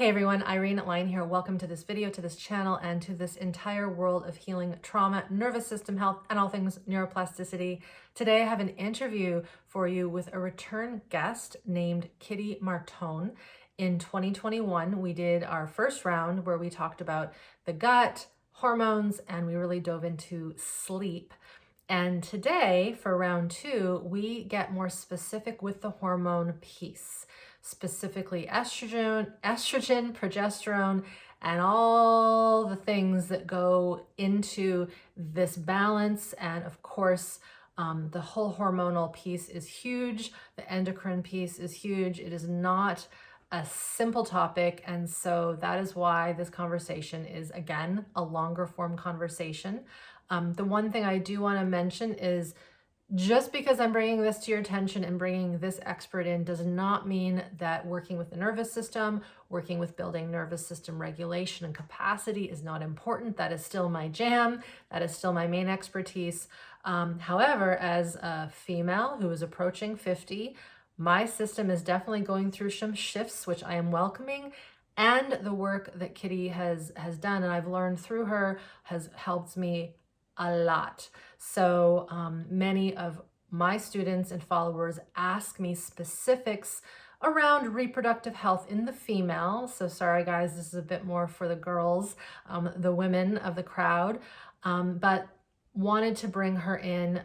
Hey everyone, Irene here. Welcome to this video, to this channel, and to this entire world of healing trauma, nervous system health, and all things neuroplasticity. Today I have an interview for you with a return guest named Kitty Martone. In 2021, we did our first round where we talked about the gut, hormones, and we really dove into sleep. And today, for round two, we get more specific with the hormone piece, specifically estrogen, progesterone, and all the things that go into this balance. And of course, the whole hormonal piece is huge. The endocrine piece is huge. It is not a simple topic. And so that is why this conversation is, again, a longer form conversation. The one thing I do want to mention is just because I'm bringing this to your attention and bringing this expert in does not mean that working with the nervous system, working with building nervous system regulation and capacity is not important. That is still my jam. That is still my main expertise. However, as a female who is approaching 50, my system is definitely going through some shifts, which I am welcoming. And the work that Kitty has done and I've learned through her has helped me a lot. So many of my students and followers ask me specifics around reproductive health in the female. So sorry guys, this is a bit more for the girls, the women of the crowd, but wanted to bring her in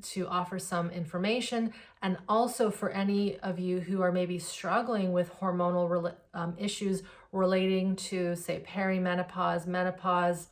to offer some information, and also for any of you who are maybe struggling with hormonal issues relating to, say, perimenopause, menopause,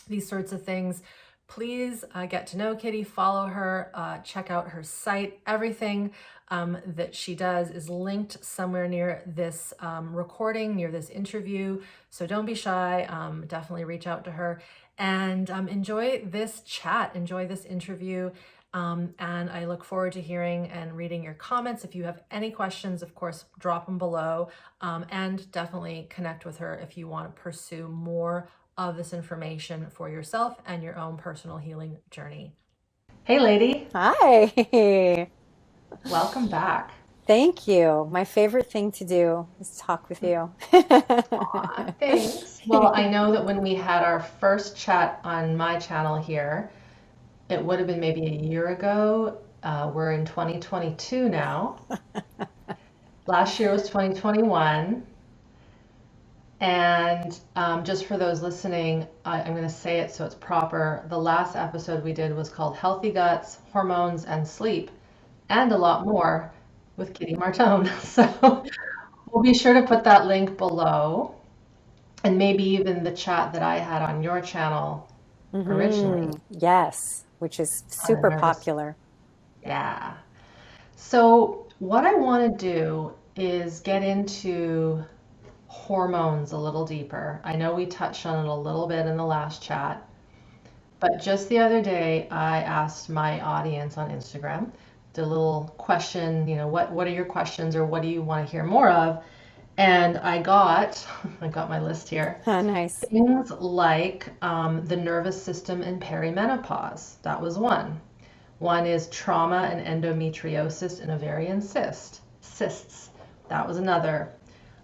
these sorts of things. Please get to know Kitty, follow her, check out her site. Everything that she does is linked somewhere near this recording, near this interview. So don't be shy, definitely reach out to her and enjoy this chat, enjoy this interview. And I look forward to hearing and reading your comments. If you have any questions, of course, drop them below, and definitely connect with her if you want to pursue more of this information for yourself and your own personal healing journey. Hey lady. Hi. Welcome back. Thank you. My favorite thing to do is talk with you. Aw, thanks. Well, I know that when we had our first chat on my channel here, it would have been maybe a year ago. We're in 2022 now. Last year was 2021. And just for those listening, I'm going to say it so it's proper. The last episode we did was called Healthy Guts, Hormones, and Sleep, and a lot more with Kitty Martone. So we'll be sure to put that link below, and maybe even the chat that I had on your channel originally Yes, which is on the super nervous. popular. Yeah. So what I want to do is get into hormones a little deeper. I know we touched on it a little bit in the last chat, but just the other day I asked my audience on Instagram the little question, what are your questions or what do you want to hear more of? And I got my list here. Nice. Things like the nervous system and perimenopause. That was one. One is trauma and endometriosis and ovarian cysts. That was another.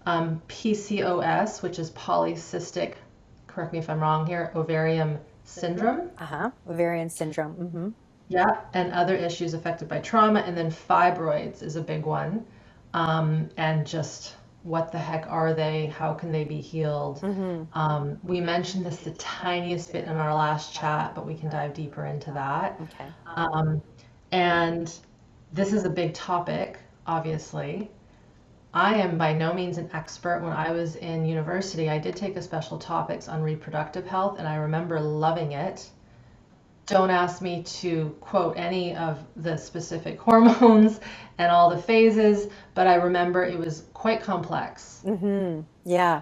PCOS, which is polycystic, correct me if I'm wrong here, ovarian syndrome. Ovarian syndrome. Yeah, and other issues affected by trauma. And then fibroids is a big one. And just what the heck are they? How can they be healed? We mentioned this the tiniest bit in our last chat, but we can dive deeper into that. Okay. And this is a big topic, obviously. I am by no means an expert. When I was in university, I did take a special topics on reproductive health, and I remember loving it. Don't ask me to quote any of the specific hormones and all the phases, but I remember it was quite complex. Yeah.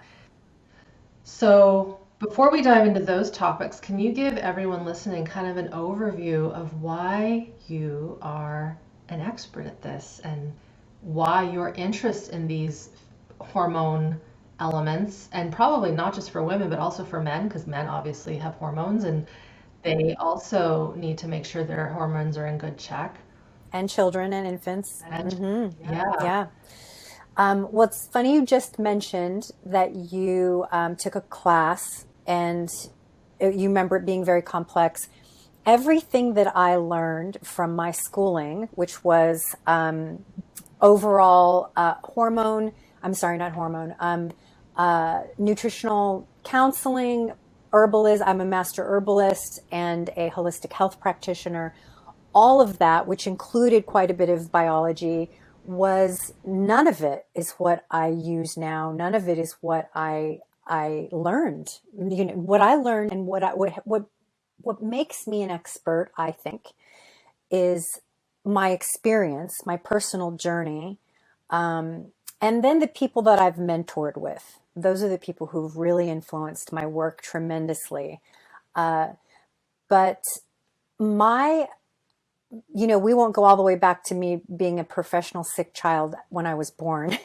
So before we dive into those topics, can you give everyone listening kind of an overview of why you are an expert at this and why your interest in these hormone elements, and probably not just for women, but also for men, because men obviously have hormones and they also need to make sure their hormones are in good check. And children and infants. And yeah. Yeah. Well, it's funny you just mentioned that you took a class and you remember it being very complex. Everything that I learned from my schooling, which was overall I'm sorry, not hormone, nutritional counseling, herbalist, I'm a master herbalist and a holistic health practitioner. All of that, which included quite a bit of biology, was none of it is what I use now. None of it is what I learned. You know, what I learned and what makes me an expert, I think, is my experience, my personal journey, and then the people that I've mentored with. Those are the people who've really influenced my work tremendously. But my we won't go all the way back to me being a professional sick child when I was born.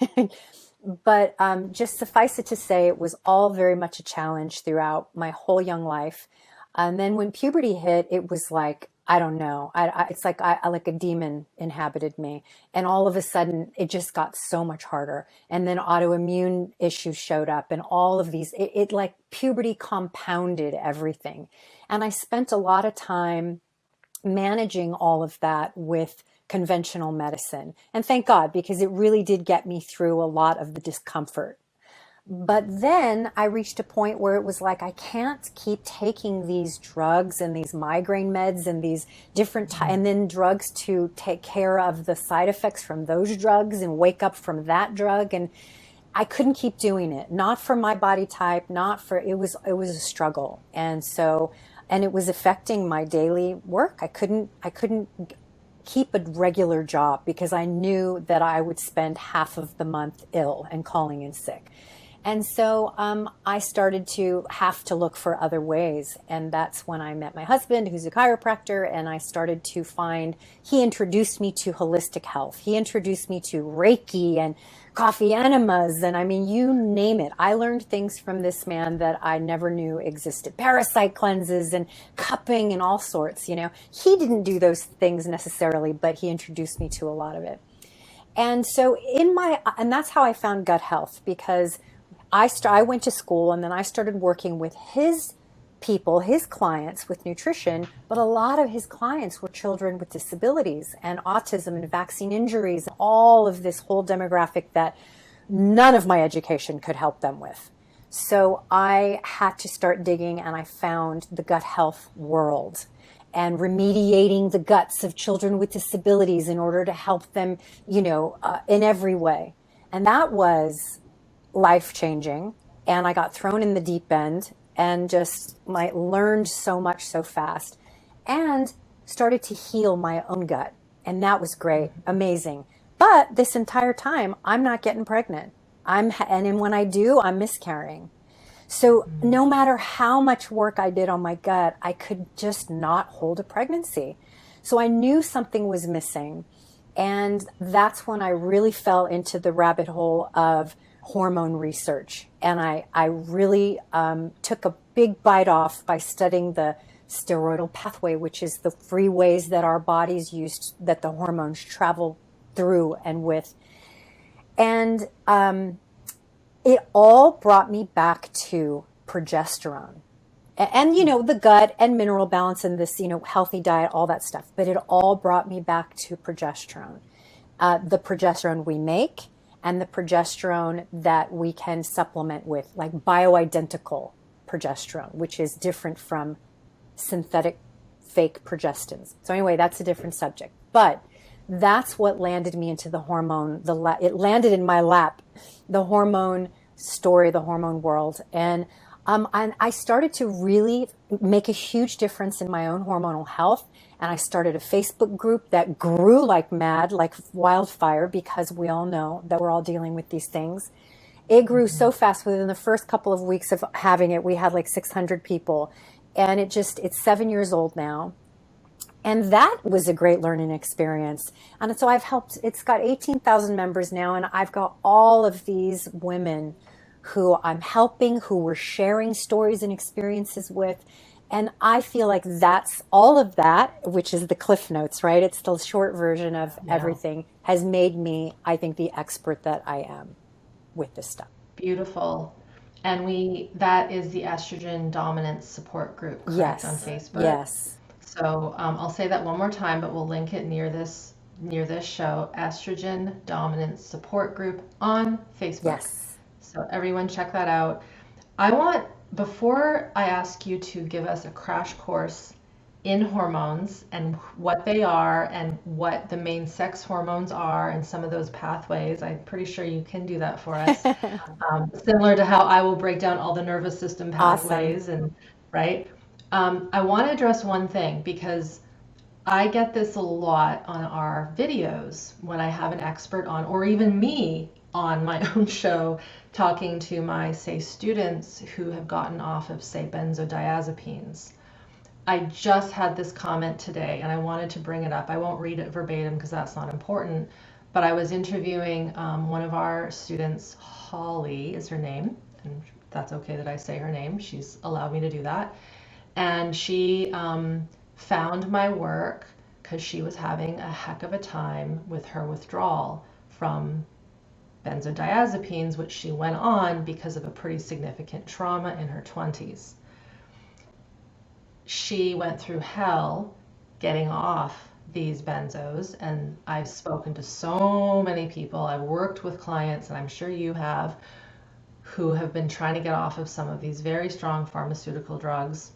But just suffice it to say, it was all very much a challenge throughout my whole young life. And then when puberty hit, it was like, I don't know. It's like like a demon inhabited me. And all of a sudden, it just got so much harder. And then autoimmune issues showed up and all of these, it like puberty compounded everything. And I spent a lot of time managing all of that with conventional medicine. And thank God, because it really did get me through a lot of the discomfort. But then I reached a point where it was like, I can't keep taking these drugs and these migraine meds and these and then drugs to take care of the side effects from those drugs and wake up from that drug. And I couldn't keep doing it, not for my body type, not for, it was a struggle. And it was affecting my daily work. I couldn't keep a regular job because I knew that I would spend half of the month ill and calling in sick. And so I started to have to look for other ways. And that's when I met my husband, who's a chiropractor, and I started to he introduced me to holistic health. He introduced me to Reiki and coffee enemas. And I mean, you name it. I learned things from this man that I never knew existed. Parasite cleanses and cupping and all sorts, He didn't do those things necessarily, but he introduced me to a lot of it. And so and that's how I found gut health, because I went to school and then I started working with his people, his clients with nutrition, but a lot of his clients were children with disabilities and autism and vaccine injuries, all of this whole demographic that none of my education could help them with. So I had to start digging, and I found the gut health world and remediating the guts of children with disabilities in order to help them, in every way. And that was life-changing, and I got thrown in the deep end and just learned so much so fast and started to heal my own gut. And that was great, amazing. But this entire time, I'm not getting pregnant. And when I do, I'm miscarrying. So no matter how much work I did on my gut, I could just not hold a pregnancy. So I knew something was missing. And that's when I really fell into the rabbit hole of hormone research. And I really took a big bite off by studying the steroidal pathway, which is the free ways that our bodies use, that the hormones travel through and with. And it all brought me back to progesterone. And, the gut and mineral balance and this, healthy diet, all that stuff. But it all brought me back to progesterone. The progesterone we make, and the progesterone that we can supplement with, like bioidentical progesterone, which is different from synthetic fake progestins. So anyway, that's a different subject. But that's what landed me into the hormone. It landed in my lap, the hormone story, the hormone world. And I started to really make a huge difference in my own hormonal health. And I started a Facebook group that grew like mad, like wildfire, because we all know that we're all dealing with these things. It grew so fast. Within the first couple of weeks of having it, we had like 600 people. And it's 7 years old now. And that was a great learning experience. And so it's got 18,000 members now. And I've got all of these women who I'm helping, who we're sharing stories and experiences with. And I feel like that's all of that, which is the cliff notes, right? It's the short version of Yeah. everything, has made me, I think, the expert that I am with this stuff. Beautiful. And that is the estrogen dominance support group, correct, on Yes. Facebook. Yes. So I'll say that one more time, but we'll link it near this show, estrogen dominance support group on Facebook. Yes. So everyone check that out. Before I ask you to give us a crash course in hormones and what they are and what the main sex hormones are and some of those pathways, I'm pretty sure you can do that for us. Similar to how I will break down all the nervous system Awesome. pathways and right. I want to address one thing because I get this a lot on our videos when I have an expert on, or even me on my own show, talking to my, say, students who have gotten off of, say, benzodiazepines. I just had this comment today and I wanted to bring it up. I won't read it verbatim because that's not important, but I was interviewing one of our students, Holly is her name, and that's okay that I say her name. She's allowed me to do that. And she found my work because she was having a heck of a time with her withdrawal from benzodiazepines, which she went on because of a pretty significant trauma in her 20s. She went through hell getting off these benzos, and I've spoken to so many people. I've worked with clients, and I'm sure you have, who have been trying to get off of some of these very strong pharmaceutical drugs.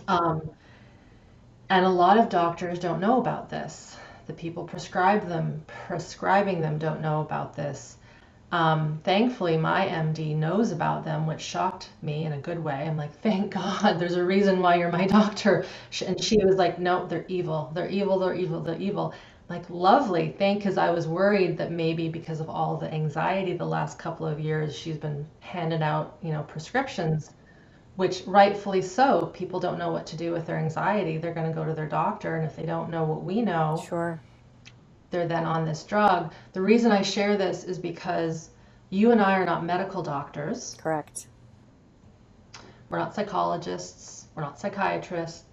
And a lot of doctors don't know about this. The people prescribing them don't know about this. Thankfully, my MD knows about them, which shocked me in a good way. I'm like, thank God, there's a reason why you're my doctor. And she was like, no, they're evil. They're evil. They're evil. They're evil. I'm like, lovely. Because I was worried that maybe because of all the anxiety the last couple of years, she's been handing out, prescriptions, which rightfully so. People don't know what to do with their anxiety. They're going to go to their doctor. And if they don't know what we know, Sure. they're then on this drug. The reason I share this is because you and I are not medical doctors. Correct. We're not psychologists. We're not psychiatrists.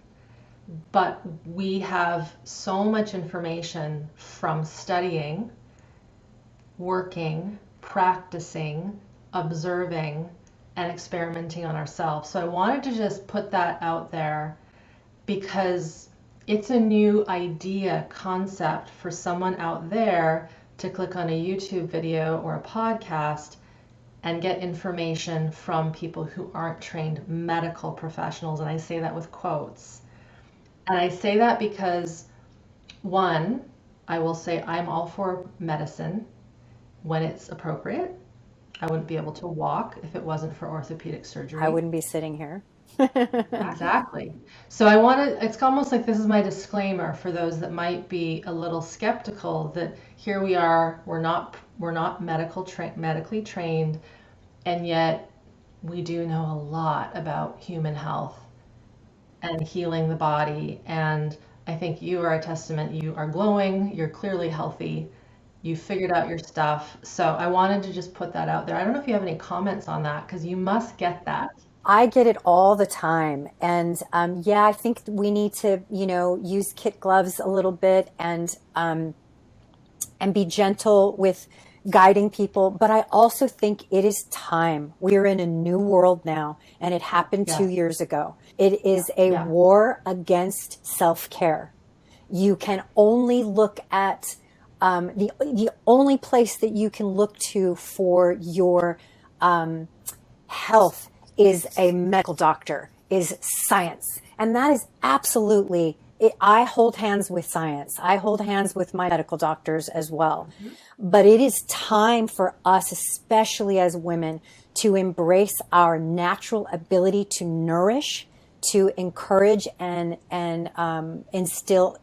But we have so much information from studying, working, practicing, observing, and experimenting on ourselves. So I wanted to just put that out there because it's a new idea, concept for someone out there to click on a YouTube video or a podcast and get information from people who aren't trained medical professionals. And I say that with quotes. And I say that because, one, I will say I'm all for medicine when it's appropriate. I wouldn't be able to walk if it wasn't for orthopedic surgery. I wouldn't be sitting here. Exactly. So I want to, it's almost like this is my disclaimer for those that might be a little skeptical that here we are, we're not medically trained, and yet we do know a lot about human health and healing the body. And I think you are a testament. You are glowing, you're clearly healthy, you figured out your stuff. So I wanted to just put that out there. I don't know if you have any comments on that because you must get that. I get it all the time. And yeah, I think we need to, use kid gloves a little bit and be gentle with guiding people. But I also think it is time. We are in a new world now, and it happened 2 years ago. It is a war against self-care. You can only look at the only place that you can look to for your health is a medical doctor, is science. And that is absolutely, I hold hands with science. I hold hands with my medical doctors as well. But it is time for us, especially as women, to embrace our natural ability to nourish, to encourage and instill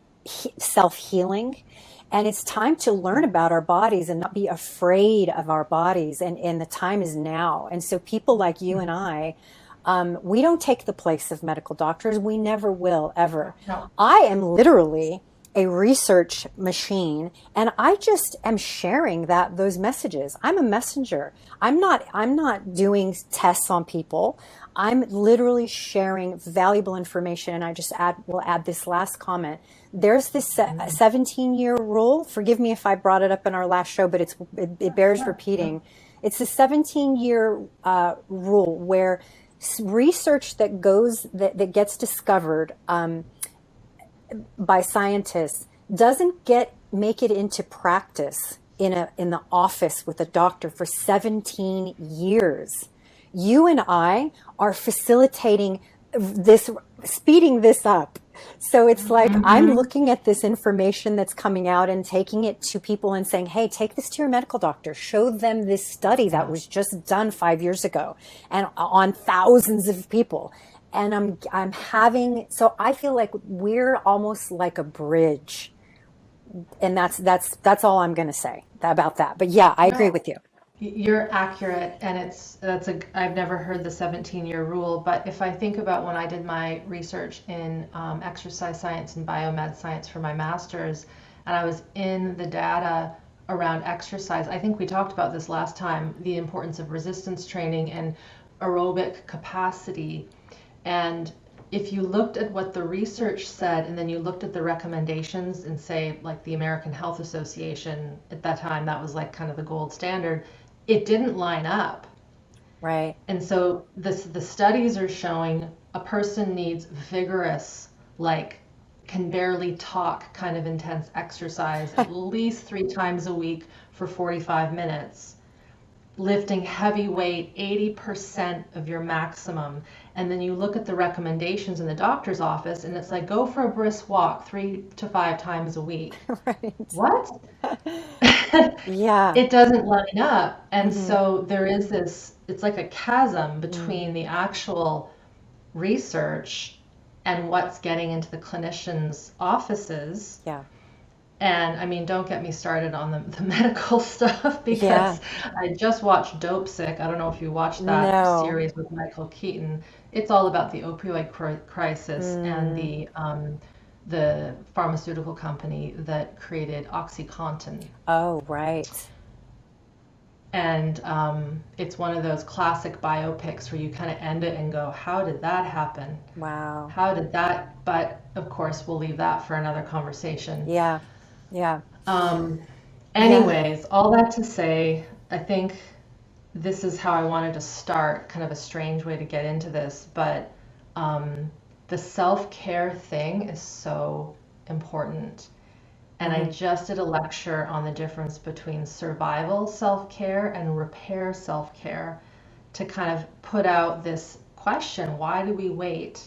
self-healing. And it's time to learn about our bodies and not be afraid of our bodies. And the time is now. And so people like you and I, we don't take the place of medical doctors. We never will, ever. No. I am literally a research machine, and I just am sharing those messages. I'm a messenger. I'm not doing tests on people. I'm literally sharing valuable information. And I just will add this last comment. There's this 17-year rule. Forgive me if I brought it up in our last show, but it bears repeating. It's a 17-year rule where research that gets discovered by scientists doesn't make it into practice in the office with a doctor for 17 years. You and I are facilitating this, speeding this up. So it's like I'm looking at this information that's coming out and taking it to people and saying, hey, take this to your medical doctor. Show them this study that was just done 5 years ago and on thousands of people. And so I feel like we're almost like a bridge. And that's all I'm going to say about that. But yeah, I agree with you. You're accurate, and I've never heard the 17-year rule, but if I think about when I did my research in exercise science and biomed science for my master's, and I was in the data around exercise, I think we talked about this last time, the importance of resistance training and aerobic capacity. And if you looked at what the research said and then you looked at the recommendations and say like the American Health Association at that time, that was like kind of the gold standard, it didn't line up. Right. And so the studies are showing a person needs vigorous, like can barely talk kind of intense exercise at least 3 times a week for 45 minutes. Lifting heavy weight, 80% of your maximum. And then you look at the recommendations in the doctor's office and it's like, go for a brisk walk 3 to 5 times a week. Right. What? Yeah. It doesn't line up. And so there is this, it's like a chasm between the actual research and what's getting into the clinicians' offices. Yeah. And I mean, don't get me started on the medical stuff because I just watched Dope Sick. I don't know if you watched that series with Michael Keaton. It's all about the opioid crisis and the pharmaceutical company that created OxyContin. Oh, right. And it's one of those classic biopics where you kind of end it and go, how did that happen? Wow. How did that? But of course, we'll leave that for another conversation. Yeah. Yeah. Anyways, all that to say, I think this is how I wanted to start, kind of a strange way to get into this, but the self-care thing is so important. And I just did a lecture on the difference between survival self-care and repair self-care to kind of put out this question, why do we wait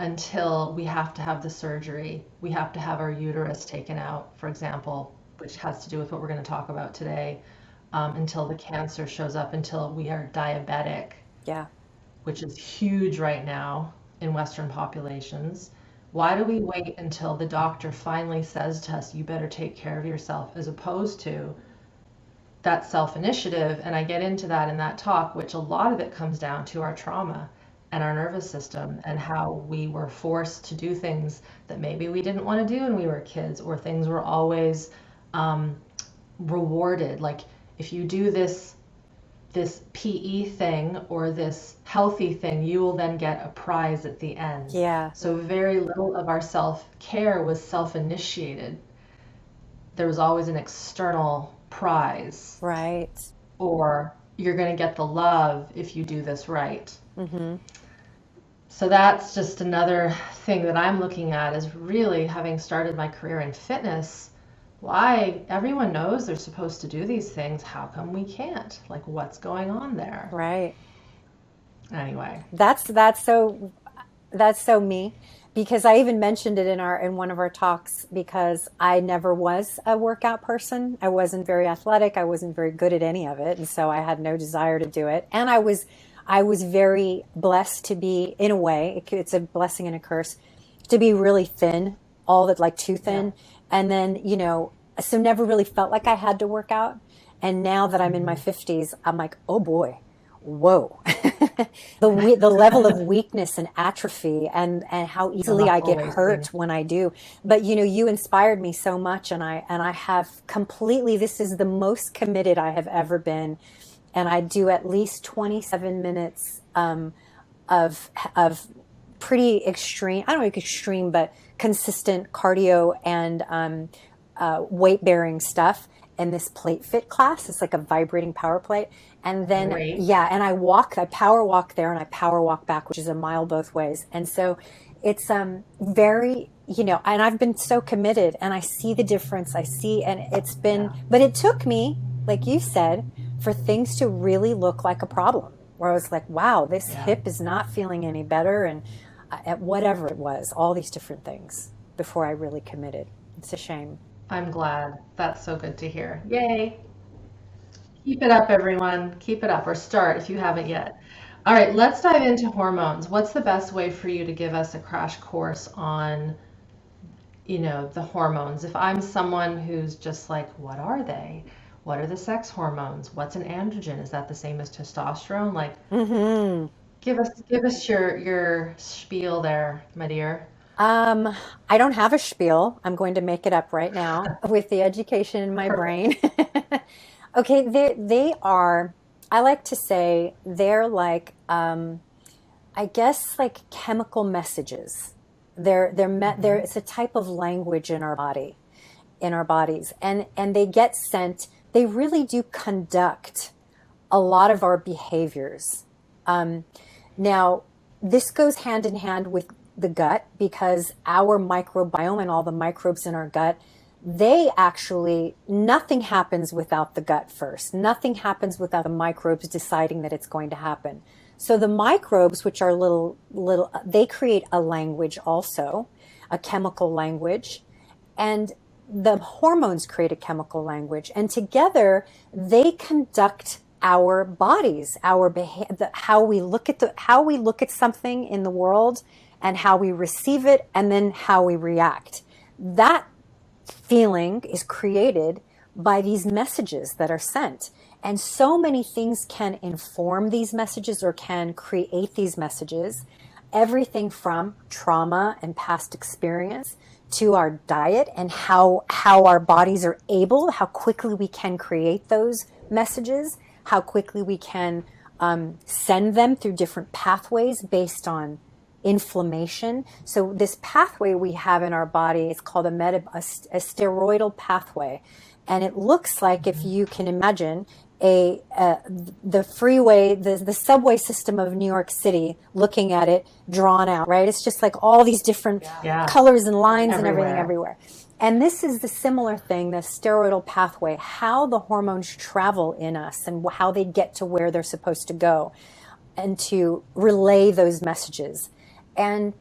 until we have to have the surgery? We have to have our uterus taken out, for example, which has to do with what we're going to talk about today, until the cancer shows up, until we are diabetic, which is huge right now in Western populations. Why do we wait until the doctor finally says to us, you better take care of yourself, as opposed to that self-initiative? And I get into that in that talk, which a lot of it comes down to our trauma and our nervous system and how we were forced to do things that maybe we didn't want to do when we were kids, or things were always rewarded. Like if you do this PE thing or this healthy thing, you will then get a prize at the end. Yeah. So very little of our self-care was self-initiated. There was always an external prize. Right. Or you're going to get the love if you do this right. So that's just another thing that I'm looking at, is really having started my career in fitness. Why everyone knows they're supposed to do these things, how come we can't? Like, what's going on there? Right. Anyway, that's so me, because I even mentioned it in one of our talks, because I never was a workout person. I wasn't very athletic. I wasn't very good at any of it, and so I had no desire to do it. And I was very blessed to be, in a way, it's a blessing and a curse, to be really thin, like too thin. And then, so never really felt like I had to work out. And now that I'm in my 50s, I'm like, oh boy, whoa. the level of weakness and atrophy and how The easily I muscle get wasting. hurt when I do. But you inspired me so much, and I have completely, this is the most committed I have ever been. And I do at least 27 minutes of pretty extreme, I don't know if extreme, but consistent cardio and weight bearing stuff in this plate fit class. It's like a vibrating power plate. And then, Great. yeah, and I power walk there and I power walk back, which is a mile both ways. And so it's very, and I've been so committed and I see the difference. I see, and it's been, but it took me, like you said, for things to really look like a problem where I was like, wow, this hip is not feeling any better. And at whatever it was, all these different things before I really committed. It's a shame. I'm glad. That's so good to hear. Yay. Keep it up, everyone. Keep it up, or start if you haven't yet. All right, let's dive into hormones. What's the best way for you to give us a crash course on, the hormones? If I'm someone who's just like, what are they? What are the sex hormones? What's an androgen? Is that the same as testosterone? Like, Mm-hmm. give us your spiel there, my dear. I don't have a spiel. I'm going to make it up right now with the education in my Perfect. brain. Okay, they are, I like to say they're like, I guess like chemical messages. It's a type of language in our body, in our bodies, and they get sent. They really do conduct a lot of our behaviors. Now, this goes hand in hand with the gut because our microbiome and all the microbes in our gut, nothing happens without the gut first. Nothing happens without the microbes deciding that it's going to happen. So the microbes, which are they create a language also, a chemical language, and the hormones create a chemical language, and together they conduct our bodies, how we look at something in the world, and how we receive it, and then how we react. That feeling is created by these messages that are sent. And so many things can inform these messages or can create these messages. Everything from trauma and past experience to our diet and how our bodies are able, how quickly we can create those messages, how quickly we can send them through different pathways based on inflammation. So this pathway we have in our body is called a steroidal pathway. And it looks like, if you can imagine, the freeway, the subway system of New York City, looking at it drawn out, right? It's just like all these different Yeah. colors and lines and everything Everywhere. everywhere. And this is the similar thing, the steroidal pathway, how the hormones travel in us and how they get to where they're supposed to go and to relay those messages. And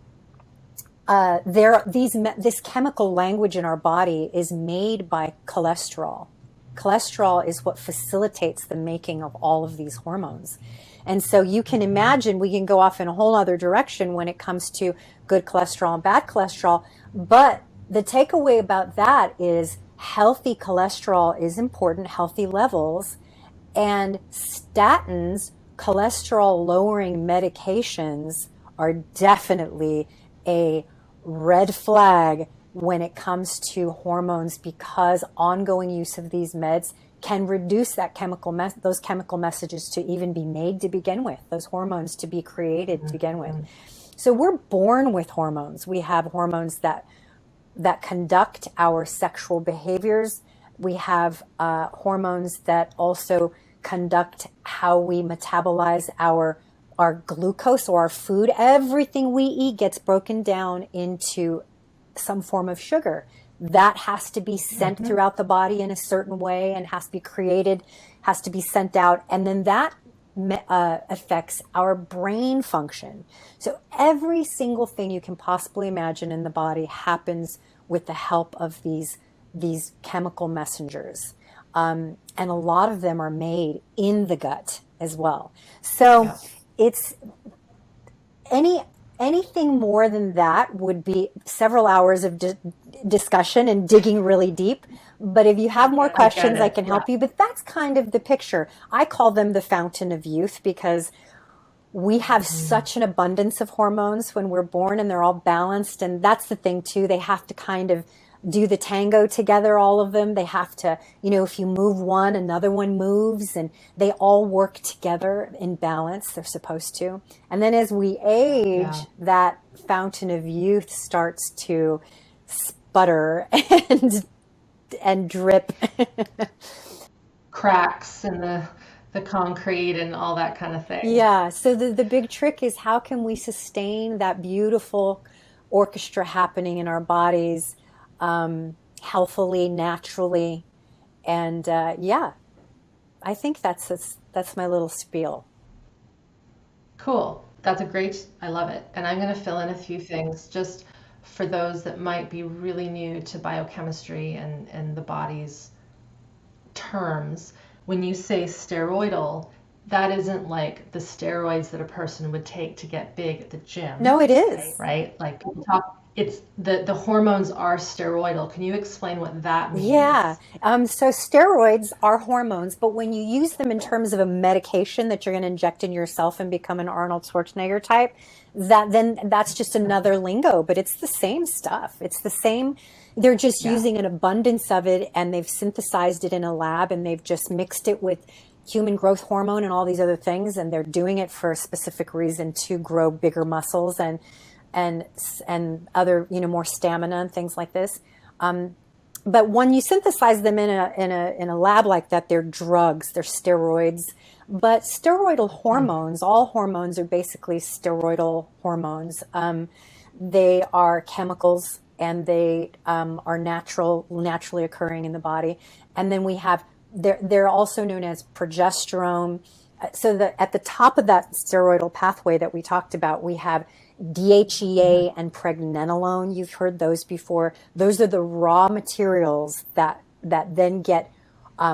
this chemical language in our body is made by cholesterol. Cholesterol is what facilitates the making of all of these hormones. And so you can imagine we can go off in a whole other direction when it comes to good cholesterol and bad cholesterol. But the takeaway about that is healthy cholesterol is important, healthy levels, and statins, cholesterol lowering medications, are definitely a red flag when it comes to hormones, because ongoing use of these meds can reduce those chemical messages to even be made to begin with, those hormones to be created to begin with. So we're born with hormones. We have hormones that conduct our sexual behaviors. We have hormones that also conduct how we metabolize our glucose or our food. Everything we eat gets broken down into some form of sugar. That has to be sent throughout the body in a certain way and has to be created, has to be sent out. And then that affects our brain function. So every single thing you can possibly imagine in the body happens with the help of these chemical messengers. And a lot of them are made in the gut as well. So it's anything more than that would be several hours of discussion and digging really deep. But if you have more questions, I can help you. But that's kind of the picture. I call them the fountain of youth because We have such an abundance of hormones when we're born, and they're all balanced. And that's the thing too. They have to kind of do the tango together, all of them. They have to, if you move one, another one moves, and they all work together in balance. They're supposed to. And then as we Yeah. age, that fountain of youth starts to sputter and drip. Cracks in the concrete and all that kind of thing. Yeah, so the big trick is how can we sustain that beautiful orchestra happening in our bodies, healthily, naturally, and yeah, I think that's my little spiel. Cool. That's a great, I love it. And I'm going to fill in a few things just for those that might be really new to biochemistry and the body's terms. When you say steroidal, that isn't like the steroids that a person would take to get big at the No, gym, it is. right? Like people talk, it's the hormones are steroidal. Can you explain what that Yeah. means? So steroids are hormones, but when you use them in terms of a medication that you're going to inject in yourself and become an Arnold Schwarzenegger type, that's just another lingo, but it's the same stuff. It's the same. They're just Yeah. using an abundance of it, and they've synthesized it in a lab, and they've just mixed it with human growth hormone and all these other things, and they're doing it for a specific reason to grow bigger muscles and and other, more stamina and things like this. But when you synthesize them in a lab like that, they're drugs, they're steroids. But steroidal hormones, all hormones are basically steroidal hormones. They are chemicals, and they are naturally occurring in the body. And then we have they're also known as progesterone. So at the top of that steroidal pathway that we talked about, we have DHEA and pregnenolone. You've heard those before. Those are the raw materials that then get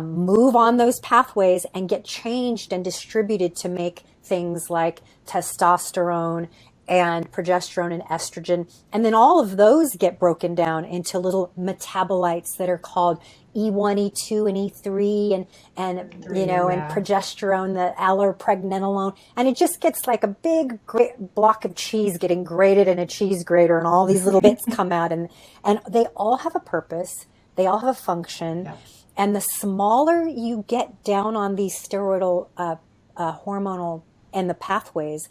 move on those pathways and get changed and distributed to make things like testosterone and progesterone and estrogen. And then all of those get broken down into little metabolites that are called E1, E2, and E3, and and Yeah. progesterone, the allopregnenolone, and it just gets like a big block of cheese getting grated in a cheese grater, and all these little bits come out, and they all have a purpose, they all have a function, Yeah. and the smaller you get down on these steroidal hormonal and the pathways,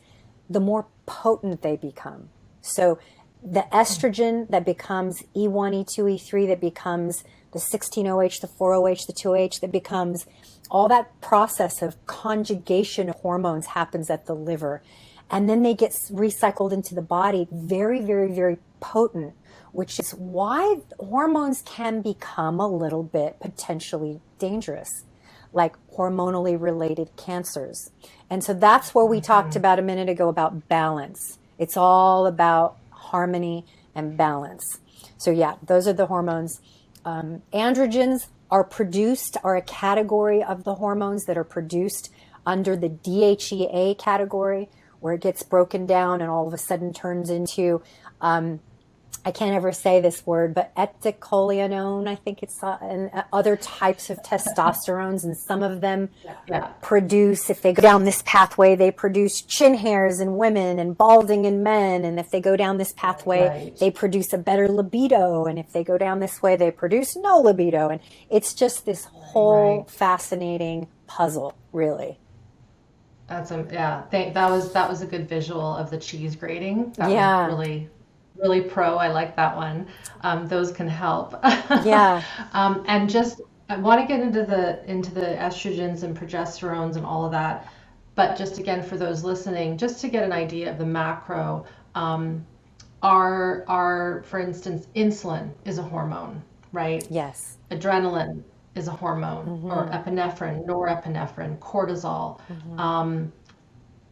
the more potent they become. So the estrogen that becomes E1, E2, E3, that becomes the 16-OH, the 4-OH, the 2-OH, that becomes all that process of conjugation of hormones happens at the liver. And then they get recycled into the body, very, very, very potent, which is why hormones can become a little bit potentially dangerous, like hormonally related cancers. And so that's where we talked about a minute ago about balance. It's all about harmony and balance. So yeah, those are the hormones. Androgens are a category of the hormones that are produced under the DHEA category, where it gets broken down and all of a sudden turns into I can't ever say this word, but eticolinone, I think it's, and other types of testosterones, and some of them Yeah. produce, if they go down this pathway, they produce chin hairs in women and balding in men. And if they go down this pathway, Right. they produce a better libido. And if they go down this way, they produce no libido. And it's just this whole Right. fascinating puzzle, really. Yeah. That was a good visual of the cheese grating. That was Yeah. really really pro. I like that one. Those can help. Yeah. And just I want to get into the estrogens and progesterones and all of that. But just again for those listening, just to get an idea of the macro, um, for instance, insulin is a hormone, right? Yes. Adrenaline is a hormone, or Mm-hmm. epinephrine, norepinephrine, cortisol, Mm-hmm. um,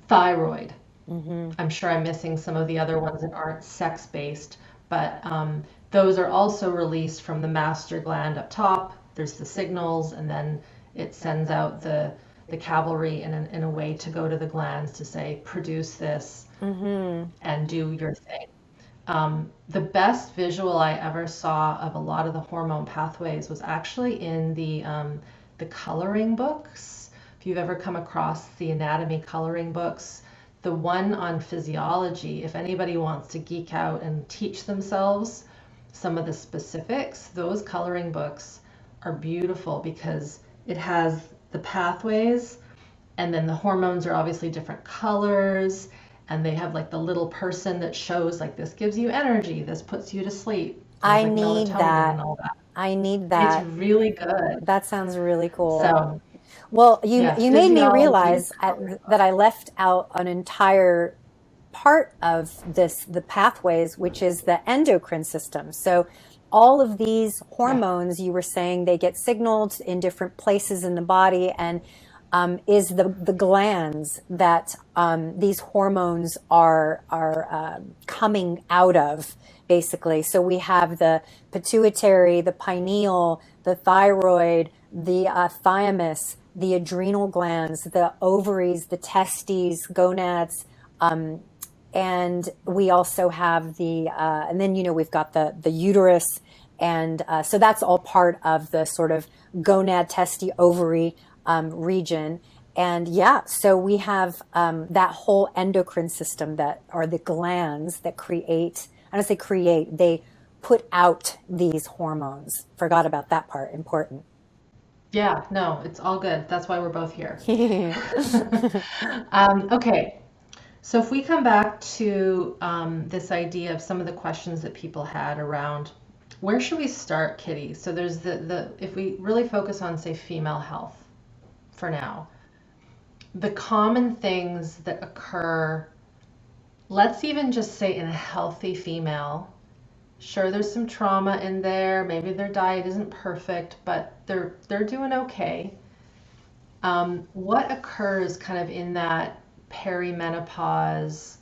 thyroid. Mm-hmm. I'm sure I'm missing some of the other ones that aren't sex based, but those are also released from the master gland up top. There's the signals, and then it sends out the cavalry in a way to go to the glands to say, produce this Mm-hmm. and do your thing. The best visual I ever saw of a lot of the hormone pathways was actually in the coloring books. If you've ever come across the anatomy coloring books, the one on physiology, if anybody wants to geek out and teach themselves some of the specifics, those coloring books are beautiful because it has the pathways, and then the hormones are obviously different colors, and they have like the little person that shows like this gives you energy, this puts you to sleep. There's I like need melatonin and that. all that. I need It's that. really good. That sounds really cool. So Well, yeah, you made me physiology realize coloring that book. I left out an entire part of this, the pathways, which is the endocrine system. So all of these Yeah. hormones, you were saying they get signaled in different places in the body, and is the glands that these hormones are coming out of, basically. So we have the pituitary, the pineal, the thyroid, the thymus, the adrenal glands, the ovaries, the testes, gonads, and we also have and then we've got the uterus, and so that's all part of the sort of gonad, testy, ovary region. And yeah, so we have that whole endocrine system that are the glands that create. I don't say create; they put out these hormones. Forgot about that part. Important. Yeah, no, it's all good. That's why we're both here. Okay, so if we come back to this idea of some of the questions that people had around where should we start, Kitty? So there's the if we really focus on, say, female health for now, the common things that occur, let's even just say in a healthy female. Sure, there's some trauma in there. Maybe their diet isn't perfect, but they're doing okay. What occurs kind of in that perimenopause?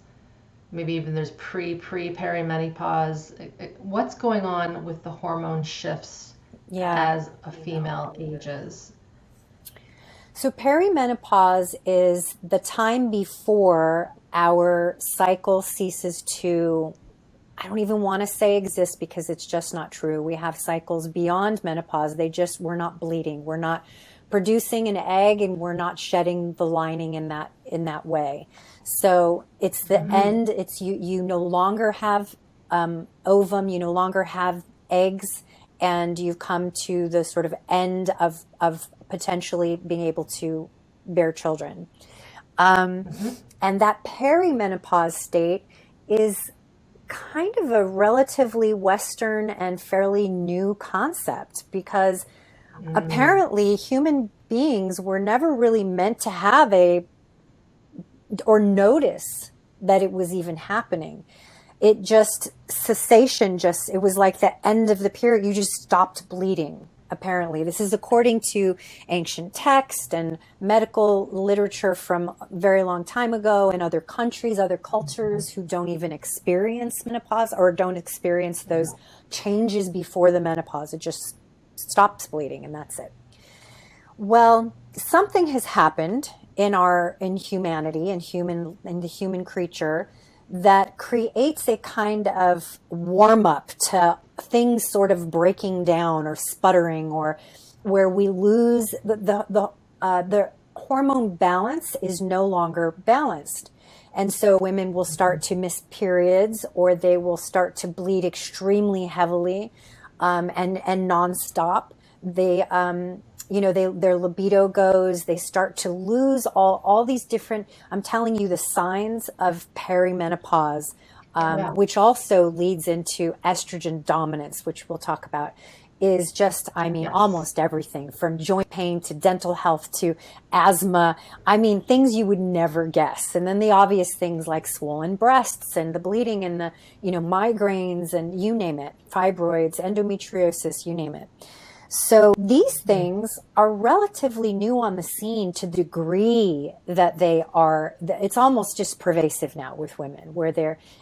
Maybe even there's perimenopause. What's going on with the hormone shifts Yeah. as a female ages? So perimenopause is the time before our cycle ceases to, I don't even want to say exist because it's just not true. We have cycles beyond menopause. We're not bleeding. We're not producing an egg, and we're not shedding the lining in that way. So it's the Hmm. end. It's you no longer have ovum, you no longer have eggs, and you've come to the sort of end of potentially being able to bear children. Um, Hmm. and that perimenopause state is kind of a relatively Western and fairly new concept, because Mm. apparently human beings were never really meant to have a or notice that it was even happening. It just cessation, just it was like the end of the period. You just stopped bleeding. Apparently, this is according to ancient text and medical literature from a very long time ago in other countries, other cultures who don't even experience menopause or don't experience those changes before the menopause. It just stops bleeding, and that's it. Well, something has happened in humanity and in the human creature that creates a kind of warm up to things sort of breaking down or sputtering, or where we lose the hormone balance is no longer balanced. And so women will start to miss periods, or they will start to bleed extremely heavily, and nonstop. They, their libido goes. They start to lose all these different. I'm telling you, the signs of perimenopause, Yeah. which also leads into estrogen dominance, which we'll talk about, is just, I mean, Yes. almost everything from joint pain to dental health to asthma. I mean, things you would never guess. And then the obvious things like swollen breasts and the bleeding and the, migraines and you name it, fibroids, endometriosis, you name it. So these Mm. things are relatively new on the scene to the degree that it's almost just pervasive now with women,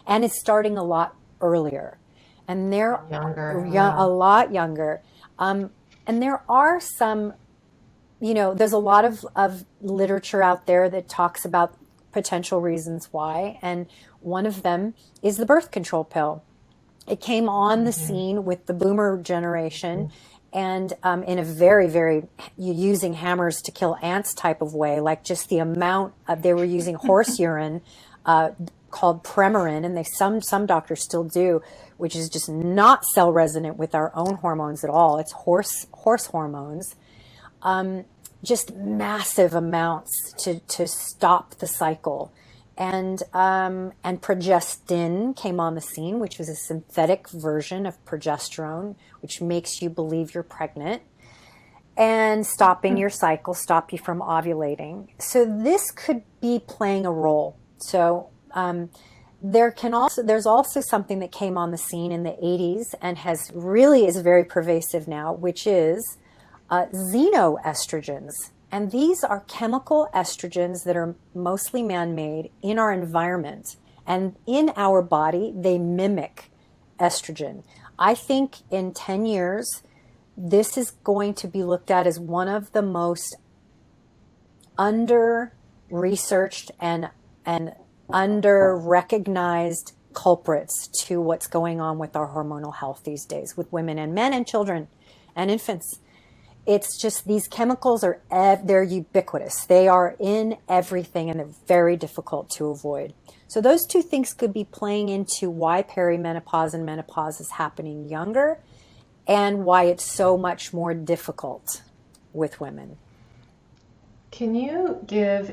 and it's starting a lot earlier. And they're Younger. a lot younger. And there are some, there's a lot of literature out there that talks about potential reasons why. And one of them is the birth control pill. It came on the Hmm. scene with the boomer generation, and in a very, very using hammers to kill ants type of way, like just the amount of, they were using horse urine called Premarin, and some doctors still do, which is just not cell resonant with our own hormones at all. It's horse hormones. Just massive amounts to stop the cycle. And progestin came on the scene, which was a synthetic version of progesterone, which makes you believe you're pregnant, and stopping your cycle, stop you from ovulating. So this could be playing a role. So there's also something that came on the scene in the 80s and is very pervasive now, which is xenoestrogens. And these are chemical estrogens that are mostly man-made in our environment. And in our body, they mimic estrogen. I think in 10 years, this is going to be looked at as one of the most under-researched and under-recognized culprits to what's going on with our hormonal health these days with women and men and children and infants. It's just these chemicals they're ubiquitous. They are in everything and they're very difficult to avoid. So those two things could be playing into why perimenopause and menopause is happening younger and why it's so much more difficult with women. Can you give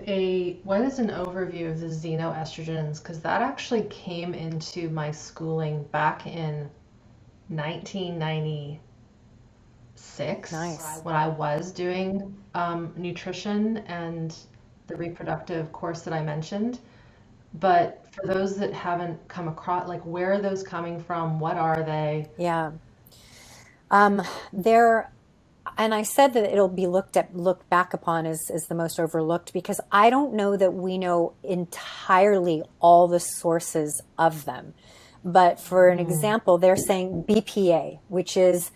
what is an overview of the xenoestrogens? Because that actually came into my schooling back in 1996. Nice. When I was doing nutrition and the reproductive course that I mentioned. But for those that haven't come across, like, where are those coming from? What are they? Yeah. And I said that it'll be looked back upon as the most overlooked because I don't know that we know entirely all the sources of them. But for an example, they're saying BPA, which is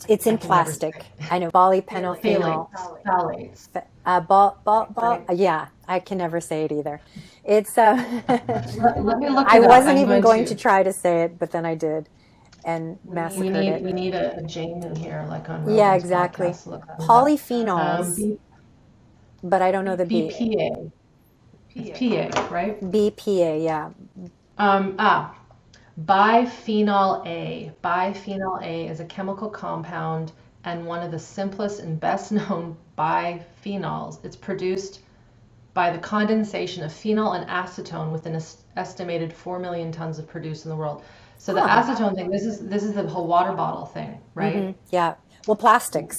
it's in plastic. I know polyphenol. Phthalates. Yeah, I can never say it either. It's Let me look I it up. wasn't I'm even going to. to try to say it, but then I did and We massacred need we it. need a Jane in here, like on Yeah, Rogan's exactly. podcast, to look that up. Polyphenols, B, but I don't know the B. BPA. It's PA, right? BPA, yeah. Um, ah, Biphenyl A. Biphenyl A is a chemical compound and one of the simplest and best known biphenyls. It's produced by the condensation of phenol and acetone with an estimated 4 million tons of produce in the world. So the Huh. acetone thing, this is the whole water bottle thing, right? Yeah. Well, plastics.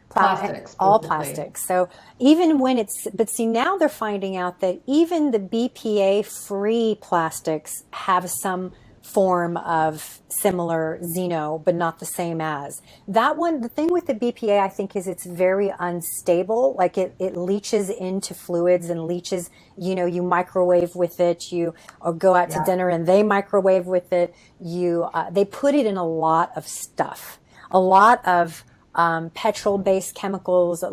Plastics, All basically. plastics. So even when but see, now they're finding out that even the BPA free plastics have some form of similar xeno, but not the same as. That one, the thing with the BPA, I think, is it's very unstable. Like it leaches into fluids and leaches, you microwave with it, or go out to Yeah. dinner and they microwave with it. They put it in a lot of stuff, a lot of petrol-based chemicals,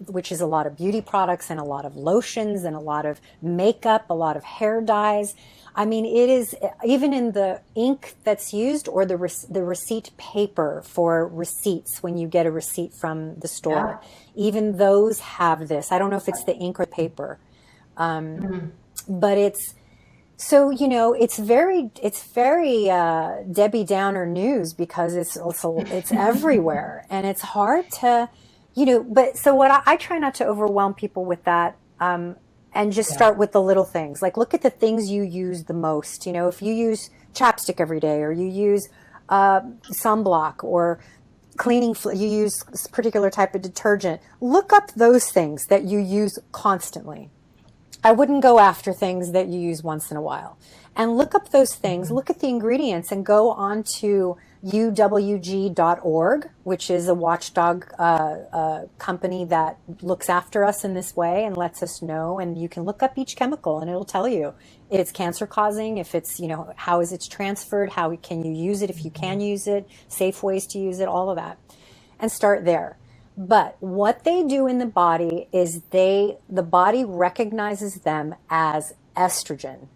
which is a lot of beauty products and a lot of lotions and a lot of makeup, a lot of hair dyes. I mean, it is even in the ink that's used or the receipt paper for receipts when you get a receipt from the store. Yeah. Even those have this. I don't know if it's the ink or paper, but it's so it's very Debbie Downer news because it's also it's everywhere and it's hard to But so what I try not to overwhelm people with that. And just Yeah. start with the little things. Like look at the things you use the most. If you use chapstick every day or you use sunblock or you use a particular type of detergent, look up those things that you use constantly. I wouldn't go after things that you use once in a while. And look up those things, look at the ingredients and go on to uwg.org, which is a watchdog company that looks after us in this way and lets us know. And you can look up each chemical and it'll tell you if it's cancer causing, if it's, how is it transferred, how can you use it, if you can use it, safe ways to use it, all of that. And start there. But what they do in the body is the body recognizes them as estrogen.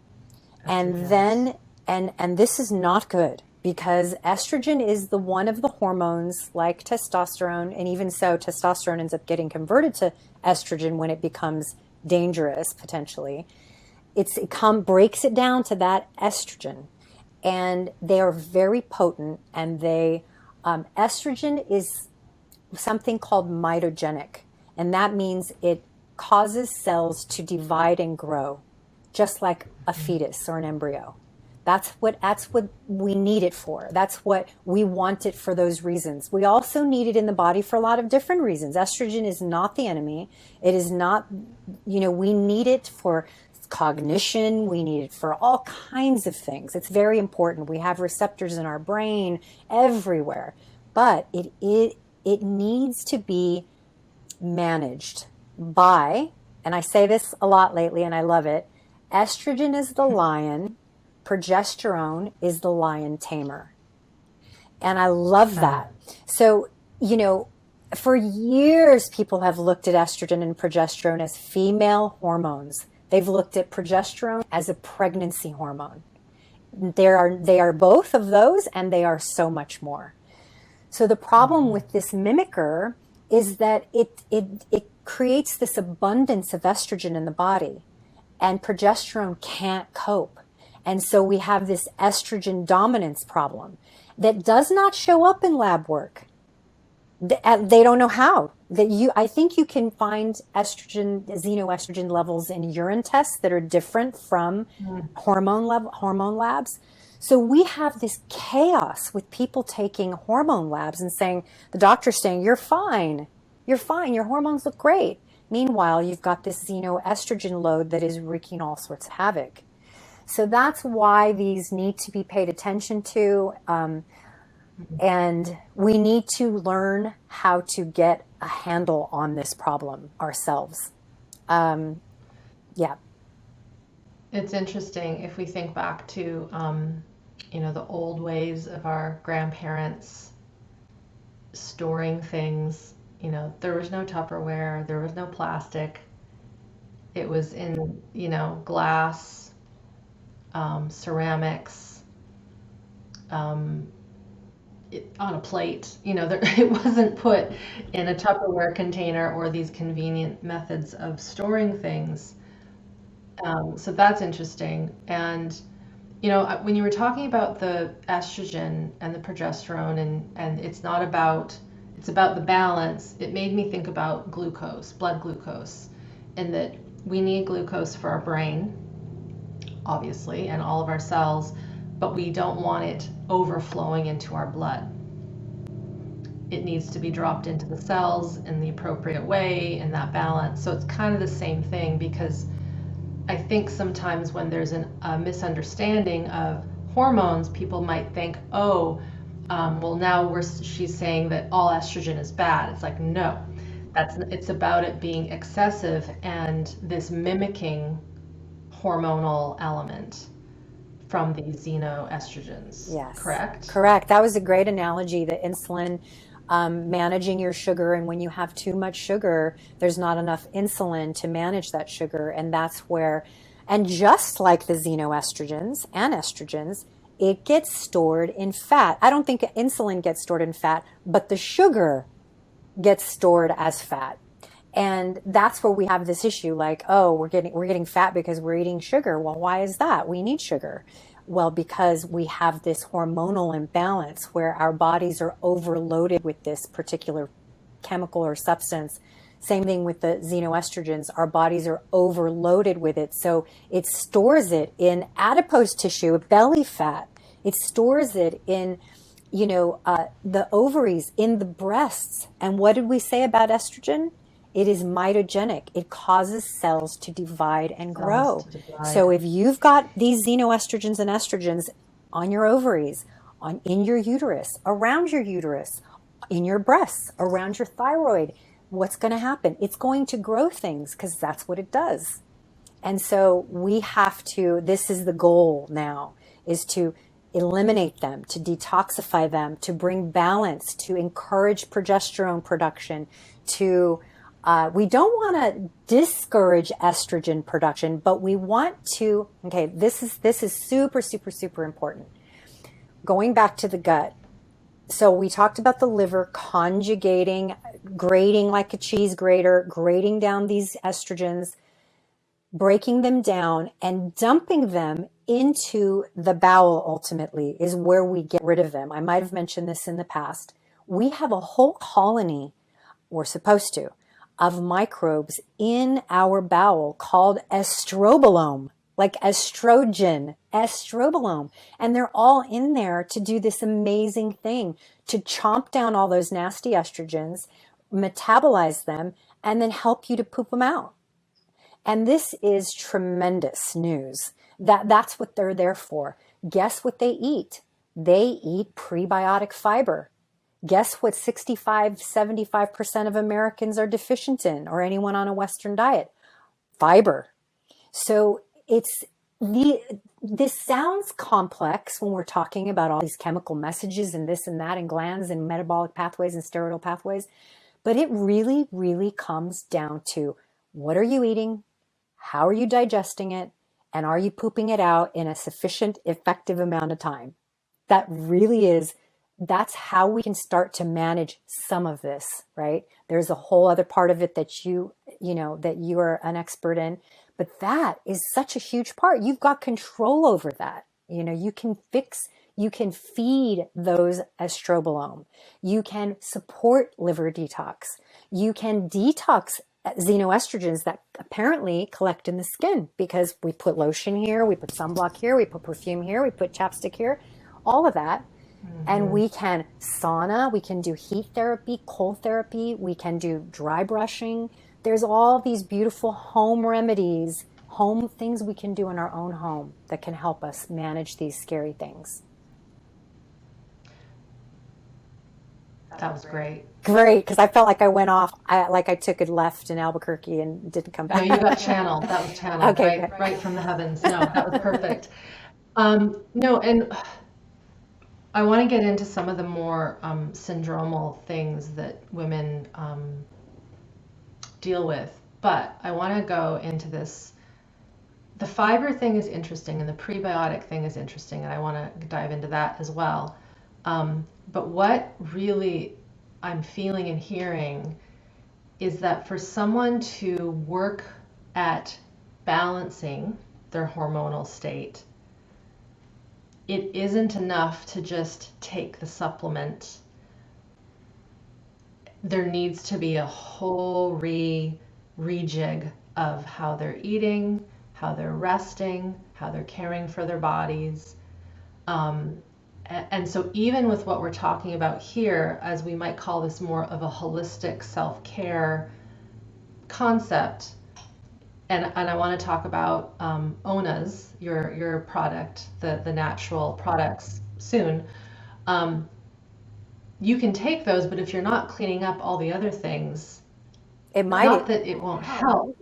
And then, and this is not good because estrogen is one of the hormones like testosterone. And even so, testosterone ends up getting converted to estrogen when it becomes dangerous potentially, breaks it down to that estrogen, and they are very potent. And estrogen is something called mitogenic, and that means it causes cells to divide and grow, just like a fetus or an embryo. That's what we need it for. That's what we want it for, those reasons. We also need it in the body for a lot of different reasons. Estrogen is not the enemy. It is not, we need it for cognition. We need it for all kinds of things. It's very important. We have receptors in our brain everywhere, but it needs to be managed by, and I say this a lot lately and I love it, estrogen is the lion, progesterone is the lion tamer. And I love that. So, for years, people have looked at estrogen and progesterone as female hormones. They've looked at progesterone as a pregnancy hormone. They are both of those, and they are so much more. So the problem with this mimicker is that it creates this abundance of estrogen in the body, and progesterone can't cope. And so we have this estrogen dominance problem that does not show up in lab work. They don't know how. I think you can find xenoestrogen levels in urine tests that are different from hormone labs. So we have this chaos with people taking hormone labs and saying, the doctor's saying, you're fine, your hormones look great. Meanwhile, you've got this xenoestrogen load that is wreaking all sorts of havoc. So that's why these need to be paid attention to. And we need to learn how to get a handle on this problem ourselves. Yeah. It's interesting if we think back to, the old ways of our grandparents storing things. There was no Tupperware, there was no plastic. It was in, glass, ceramics, on a plate. It wasn't put in a Tupperware container or these convenient methods of storing things. So that's interesting. And when you were talking about the estrogen and the progesterone, and it's about the balance, it made me think about glucose, blood glucose, and that we need glucose for our brain, obviously, and all of our cells, but we don't want it overflowing into our blood. It needs to be dropped into the cells in the appropriate way, in that balance. So it's kind of the same thing, because I think sometimes when there's a misunderstanding of hormones, people might think, well, now she's saying that all estrogen is bad. It's like, no, it's about it being excessive and this mimicking hormonal element from these xenoestrogens. Yes. Correct? That was a great analogy, the insulin, managing your sugar. And when you have too much sugar, there's not enough insulin to manage that sugar. And that's where, and just like the xenoestrogens and estrogens, it gets stored in fat. I don't think insulin gets stored in fat, but the sugar gets stored as fat. And that's where we have this issue, like, oh, we're getting fat because we're eating sugar. Well, why is that? We need sugar. Well, because we have this hormonal imbalance where our bodies are overloaded with this particular chemical or substance. Same thing with the xenoestrogens. Our bodies are overloaded with it. So it stores it in adipose tissue, belly fat. It stores it in, the ovaries, in the breasts. And what did we say about estrogen? It is mitogenic. It causes cells to divide and grow. So if you've got these xenoestrogens and estrogens on your ovaries, in your uterus, around your uterus, in your breasts, around your thyroid, what's going to happen? It's going to grow things, because that's what it does. And so we have to, this is the goal now, is to eliminate them, to detoxify them, to bring balance, to encourage progesterone production, we don't want to discourage estrogen production, but we want to, this is super, super, super important. Going back to the gut. So we talked about the liver conjugating, grating like a cheese grater, grating down these estrogens. breaking them down and dumping them into the bowel ultimately is where we get rid of them. I might have mentioned this in the past. We have a whole colony, we're supposed to, of microbes in our bowel called estrobolome, like estrogen, estrobolome. And they're all in there to do this amazing thing, to chomp down all those nasty estrogens, metabolize them, and then help you to poop them out. And this is tremendous news. That's what they're there for. Guess what they eat? They eat prebiotic fiber. Guess what 75% of Americans are deficient in, or anyone on a Western diet? Fiber. So this sounds complex when we're talking about all these chemical messages and this and that and glands and metabolic pathways and steroidal pathways, but it really, really comes down to what are you eating? How are you digesting it? And are you pooping it out in a sufficient, effective amount of time? That really is, that's how we can start to manage some of this, right? There's a whole other part of it that you are an expert in, but that is such a huge part. You've got control over that. You can feed those estrobolome. You can support liver detox. You can detox xenoestrogens that apparently collect in the skin because we put lotion here, we put sunblock here, we put perfume here, we put chapstick here, all of that. Mm-hmm. And we can sauna, we can do heat therapy, cold therapy, we can do dry brushing. There's all these beautiful home remedies, home things we can do in our own home that can help us manage these scary things. That was great. Great, because I felt like I went off, like I took a left in Albuquerque and didn't come back. No, you got channeled. That was channeled, okay, right from the heavens. No, that was perfect. No, and I want to get into some of the more syndromal things that women deal with, but I want to go into this. The fiber thing is interesting, and the prebiotic thing is interesting, and I want to dive into that as well. But what really I'm feeling and hearing is that for someone to work at balancing their hormonal state, it isn't enough to just take the supplement. There needs to be a whole rejig of how they're eating, how they're resting, how they're caring for their bodies. And so even with what we're talking about here, as we might call this more of a holistic self-care concept, and I want to talk about onas, your product, the natural products soon. You can take those, but if you're not cleaning up all the other things, not that it won't help.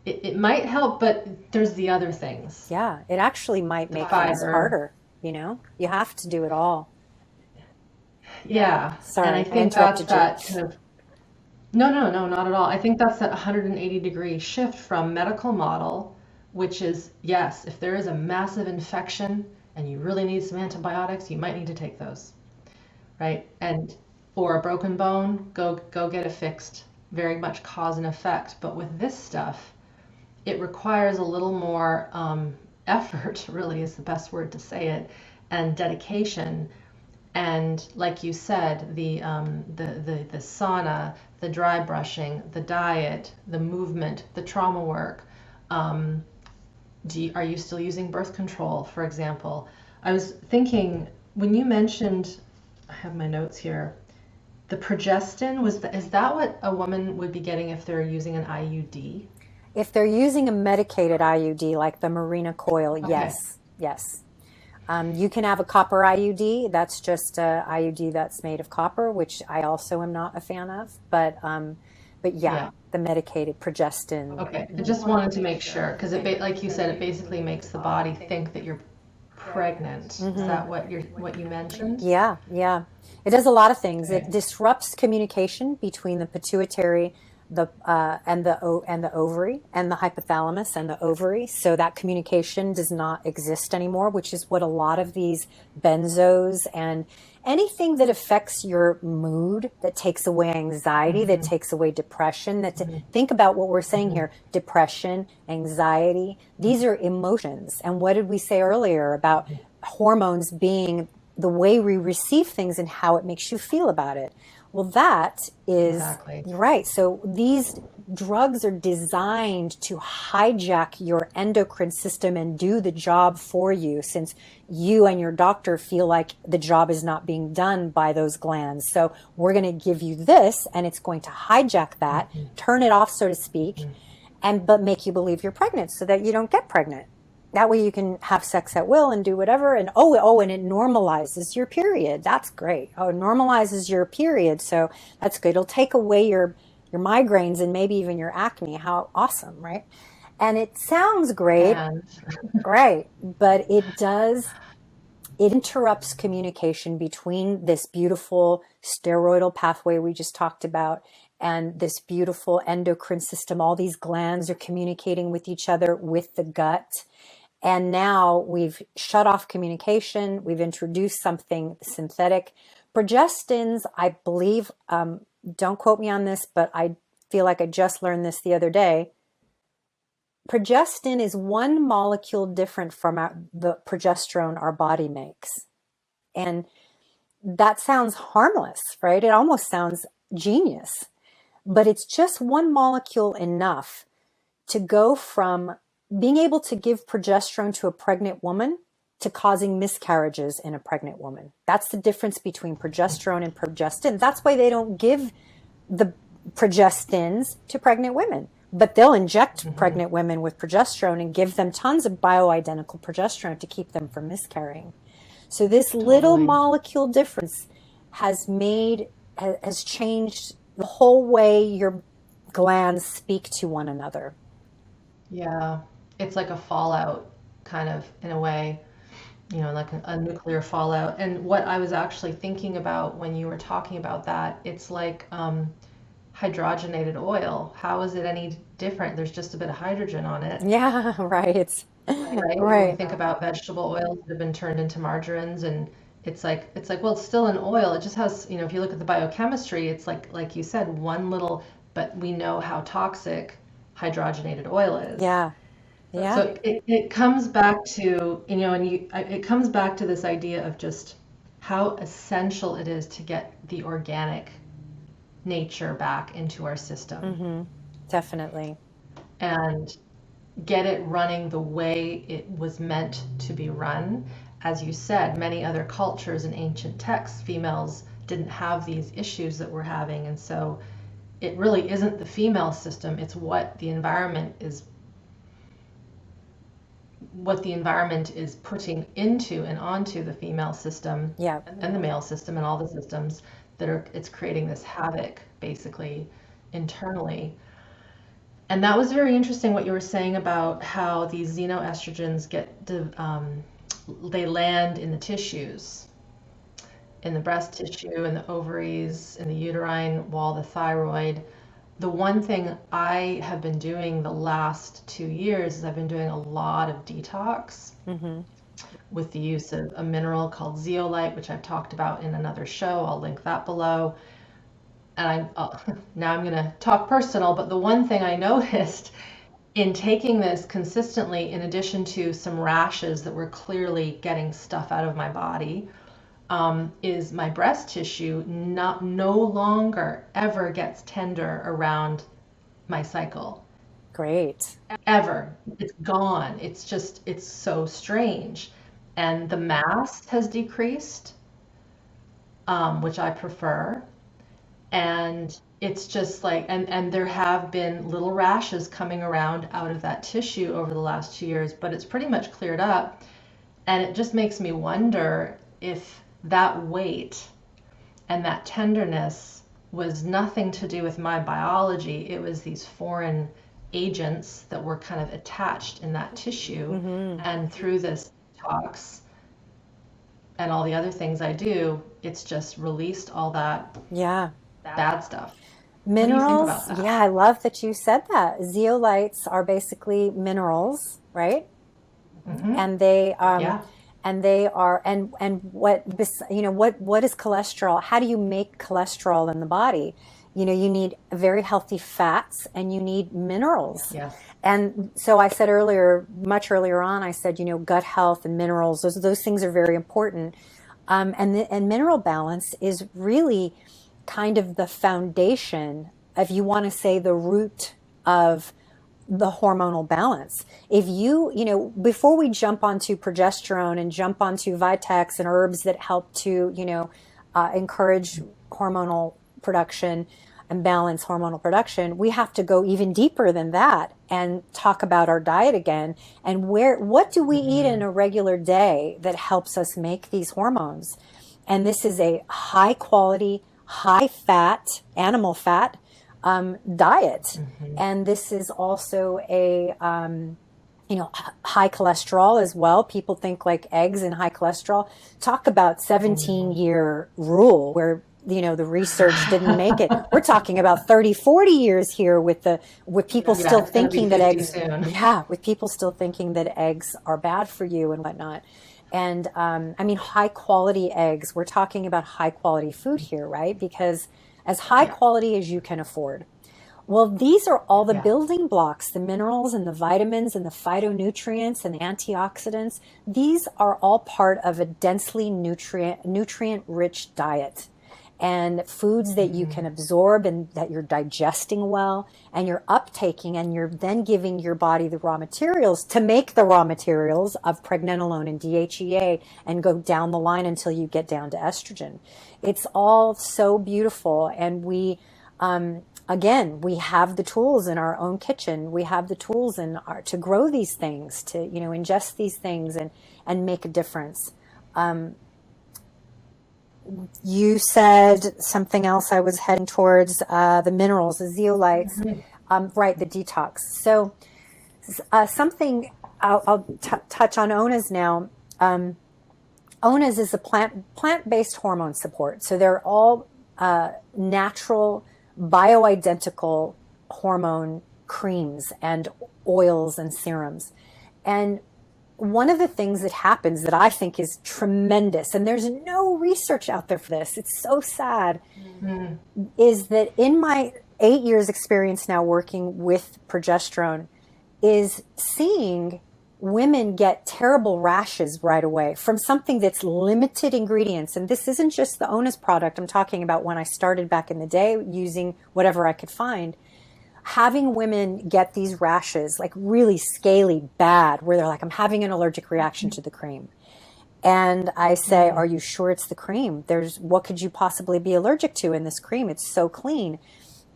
It might help, but there's the other things. Yeah, it actually might make things harder. You have to do it all. Yeah. Sorry, and I think that's that kind of, no, not at all. I think that's that 180-degree shift from medical model, which is, yes, if there is a massive infection and you really need some antibiotics, you might need to take those, right? Or a broken bone, go get it fixed. Very much cause and effect. But with this stuff, it requires a little more effort, really is the best word to say it, and dedication. And like you said, the sauna, the dry brushing, the diet, the movement, the trauma work. Are you still using birth control, for example? I was thinking when you mentioned, I have my notes here, the progestin, is that what a woman would be getting if they're using an IUD? If they're using a medicated IUD like the Mirena coil, okay. Yes. You can have a copper IUD. That's just a IUD that's made of copper, which I also am not a fan of. But yeah, the medicated progestin. Okay, I just wanted to make sure because like you said, it basically makes the body think that you're pregnant. Mm-hmm. Is that what you mentioned? Yeah. It does a lot of things. Okay. It disrupts communication between the pituitary and the ovary and the hypothalamus and the ovary. So that communication does not exist anymore, which is what a lot of these benzos and anything that affects your mood, that takes away anxiety, that takes away depression, think about what we're saying here: depression, anxiety, these are emotions. And what did we say earlier about hormones being the way we receive things and how it makes you feel about it? Well, that is Exactly. right. So these drugs are designed to hijack your endocrine system and do the job for you, since you and your doctor feel like the job is not being done by those glands. So we're going to give you this, and it's going to hijack that, turn it off, so to speak, but make you believe you're pregnant so that you don't get pregnant. That way you can have sex at will and do whatever. And and it normalizes your period. That's great. Oh, it normalizes your period. So that's good. It'll take away your migraines and maybe even your acne. How awesome, right? And it sounds great, And right? But it interrupts communication between this beautiful steroidal pathway we just talked about and this beautiful endocrine system. All these glands are communicating with each other, with the gut. And now we've shut off communication. We've introduced something synthetic. Progestins, I believe, don't quote me on this, but I feel like I just learned this the other day. Progestin is one molecule different from the progesterone our body makes. And that sounds harmless, right? It almost sounds genius. But it's just one molecule enough to go from being able to give progesterone to a pregnant woman to causing miscarriages in a pregnant woman. That's the difference between progesterone and progestin. That's why they don't give the progestins to pregnant women, but they'll inject pregnant women with progesterone and give them tons of bioidentical progesterone to keep them from miscarrying. So this little molecule difference has changed the whole way your glands speak to one another. yeah, it's like a fallout kind of in a way, like a nuclear fallout. And what I was actually thinking about when you were talking about that, it's like hydrogenated oil. How is it any different? There's just a bit of hydrogen on it, Yeah, right. right? When we Right. think about vegetable oils that have been turned into margarines, and it's like, well, it's still an oil. It just has, if you look at the biochemistry, it's like you said, one little, but we know how toxic hydrogenated oil is. Yeah. Yeah. So it comes back to, it comes back to this idea of just how essential it is to get the organic nature back into our system Definitely. and get it running the way it was meant to be run. As you said, many other cultures and ancient texts, females didn't have these issues that we're having. And so it really isn't the female system, it's what the environment is putting into and onto the female system Yeah. and the male system and all the systems it's creating this havoc basically internally. And that was very interesting what you were saying about how these xenoestrogens they land in the tissues, in the breast tissue, in the ovaries, in the uterine wall, the thyroid. The one thing I have been doing the last 2 years is I've been doing a lot of detox with the use of a mineral called zeolite, which I've talked about in another show. I'll link that below. And now I'm going to talk personal, but the one thing I noticed in taking this consistently, in addition to some rashes that were clearly getting stuff out of my body, is my breast tissue no longer ever gets tender around my cycle. Great. Ever. It's gone. It's so strange. And the mass has decreased, which I prefer. And it's just like, and there have been little rashes coming around out of that tissue over the last 2 years, but it's pretty much cleared up. And it just makes me wonder if that weight and that tenderness was nothing to do with my biology. It was these foreign agents that were kind of attached in that tissue. And through this detox and all the other things I do, it's just released all that Yeah. bad stuff. What do you think Minerals, about that? yeah, I love that you said that. Zeolites are basically minerals, right? Hmm. And they Yeah. are and what is cholesterol? How do you make cholesterol in the body? You need very healthy fats and you need minerals. Yes. And so I said earlier, much earlier on, I said, gut health and minerals, those things are very important. And mineral balance is really kind of the foundation, if you want to say the root of the hormonal balance. If before we jump onto progesterone and jump onto Vitex and herbs that help to, encourage hormonal production and balance hormonal production, we have to go even deeper than that and talk about our diet again. And what do we eat in Hmm. a regular day that helps us make these hormones? And this is a high quality, high fat, animal fat diet. Hmm. And this is also a, high cholesterol as well. People think like eggs and high cholesterol. Talk about I 17-year rule where, the research didn't make it. know. We're talking about 30, 40 years here with people Yeah, still it's gonna be thinking that 50 eggs, soon. yeah, with people still thinking that eggs are bad for you and whatnot. And I mean, high quality eggs, we're talking about high quality food here, right? Because as high Yeah. quality as you can afford. Well, these are all the Yeah. building blocks, the minerals and the vitamins and the phytonutrients and the antioxidants. These are all part of a densely nutrient rich diet and foods that you Hmm. can absorb and that you're digesting well and you're uptaking, and you're then giving your body the raw materials to make the raw materials of pregnenolone and DHEA and go down the line until you get down to estrogen. It's all so beautiful. And again, we have the tools in our own kitchen. We have the tools to grow these things, to, ingest these things and make a difference. You said something else. I was heading towards the minerals, the zeolites, Hmm. right, the detox. So something I'll touch on onas now. Onas is a plant-based hormone support. So they're all natural, bioidentical hormone creams and oils and serums. And one of the things that happens that I think is tremendous, and there's no research out there for this, it's so sad, Hmm. is that in my 8 years experience now working with progesterone, is seeing women get terrible rashes right away from something that's limited ingredients. And this isn't just the Onas product. I'm talking about when I started back in the day using whatever I could find. Having women get these rashes, like really scaly, bad, where they're like, I'm having an allergic reaction to the cream. And I say, Hmm. are you sure it's the cream? What could you possibly be allergic to in this cream? It's so clean.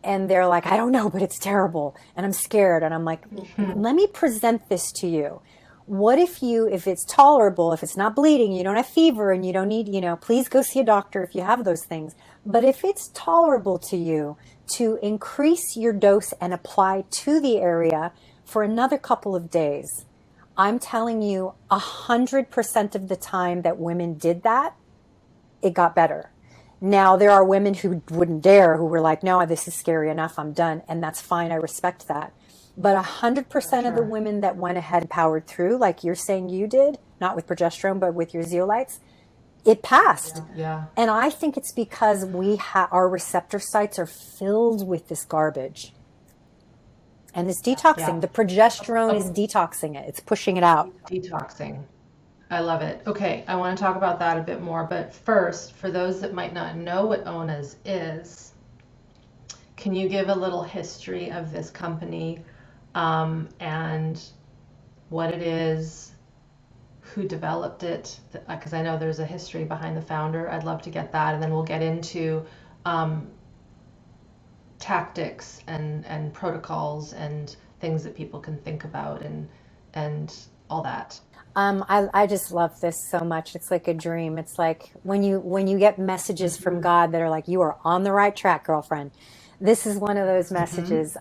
And they're like, I don't know, but it's terrible. And I'm scared. And I'm like, Hmm. let me present this to you. What if it's tolerable, if it's not bleeding, you don't have fever and you don't need, please go see a doctor if you have those things. But if it's tolerable to you to increase your dose and apply to the area for another couple of days, I'm telling you 100% of the time that women did that, it got better. Now, there are women who wouldn't dare, who were like, no, this is scary enough, I'm done. And that's fine, I respect that. But For 100% of the sure. women that went ahead and powered through, like you're saying you did, not with progesterone, but with your zeolites, it passed. Yeah. Yeah. And I think it's because our receptor sites are filled with this garbage. And this Yeah. detoxing, the progesterone is Oh, detoxing it. It's pushing it out. detoxing. I love it. Okay, I want to talk about that a bit more, but first, for those that might not know what Onas is, can you give a little history of this company, and what it is, who developed it? Because I know there's a history behind the founder. I'd love to get that, and then we'll get into um, tactics and protocols and things that people can think about and all that. I just love this so much. It's like a dream. It's like when you get messages from Hmm. God that are like, you are on the right track, girlfriend. This is one of those Hmm. messages.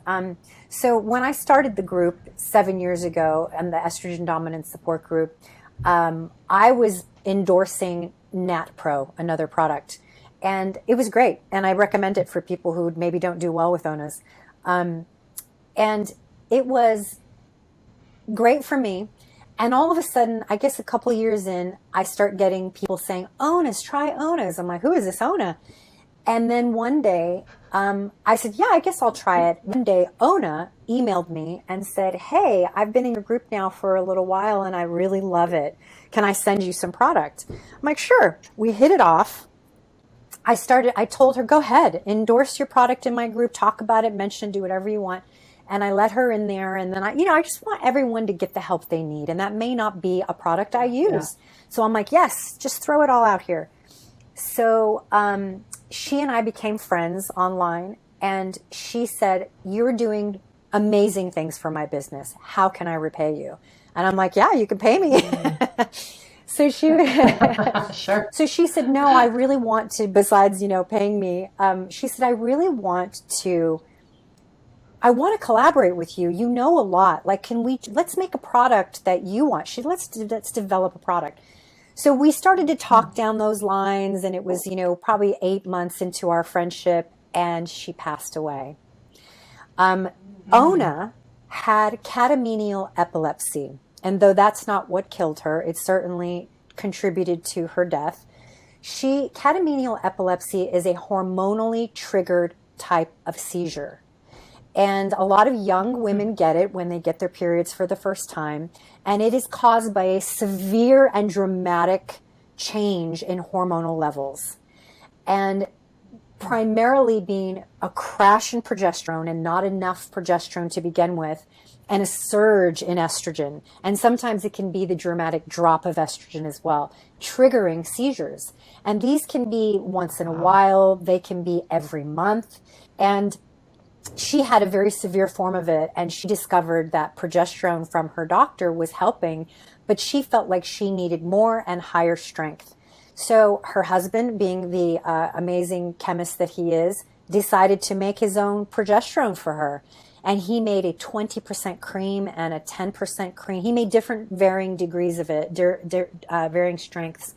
So when I started the group 7 years ago, and the estrogen dominance support group, I was endorsing Nat Pro, another product. And it was great. And I recommend it for people who maybe don't do well with onas. Um, and it was great for me. And all of a sudden, I guess a couple years in, I start getting people saying, onas, try onas. I'm like, who is this Ona? And then one day, I said, yeah, I guess I'll try it. One day, Ona emailed me and said, hey, I've been in your group now for a little while and I really love it. Can I send you some product? I'm like, sure. We hit it off. I told her, go ahead, endorse your product in my group, talk about it, mention, do whatever you want. And I let her in there. And then I just want everyone to get the help they need. And that may not be a product I use. Yeah. So I'm like, yes, just throw it all out here. So, she and I became friends online, and she said, you're doing amazing things for my business. How can I repay you? And I'm like, yeah, you can pay me. So sure. So she said, no, I really want to, besides, paying me, she said, I want to collaborate with you. You know a lot. Like, let's make a product that you want. Let's develop a product. So we started to talk down those lines, and it was, probably 8 months into our friendship, and she passed away. Ona had catamenial epilepsy, and though that's not what killed her, it certainly contributed to her death. Catamenial epilepsy is a hormonally triggered type of seizure. And a lot of young women get it when they get their periods for the first time. And it is caused by a severe and dramatic change in hormonal levels. And primarily being a crash in progesterone and not enough progesterone to begin with, and a surge in estrogen. And sometimes it can be the dramatic drop of estrogen as well, triggering seizures. And these can be once in a while, they can be every month. And she had a very severe form of it, and she discovered that progesterone from her doctor was helping, but she felt like she needed more and higher strength. So her husband, being the amazing chemist that he is, decided to make his own progesterone for her. And he made a 20% cream and a 10% cream. He made different varying degrees of it, varying strengths,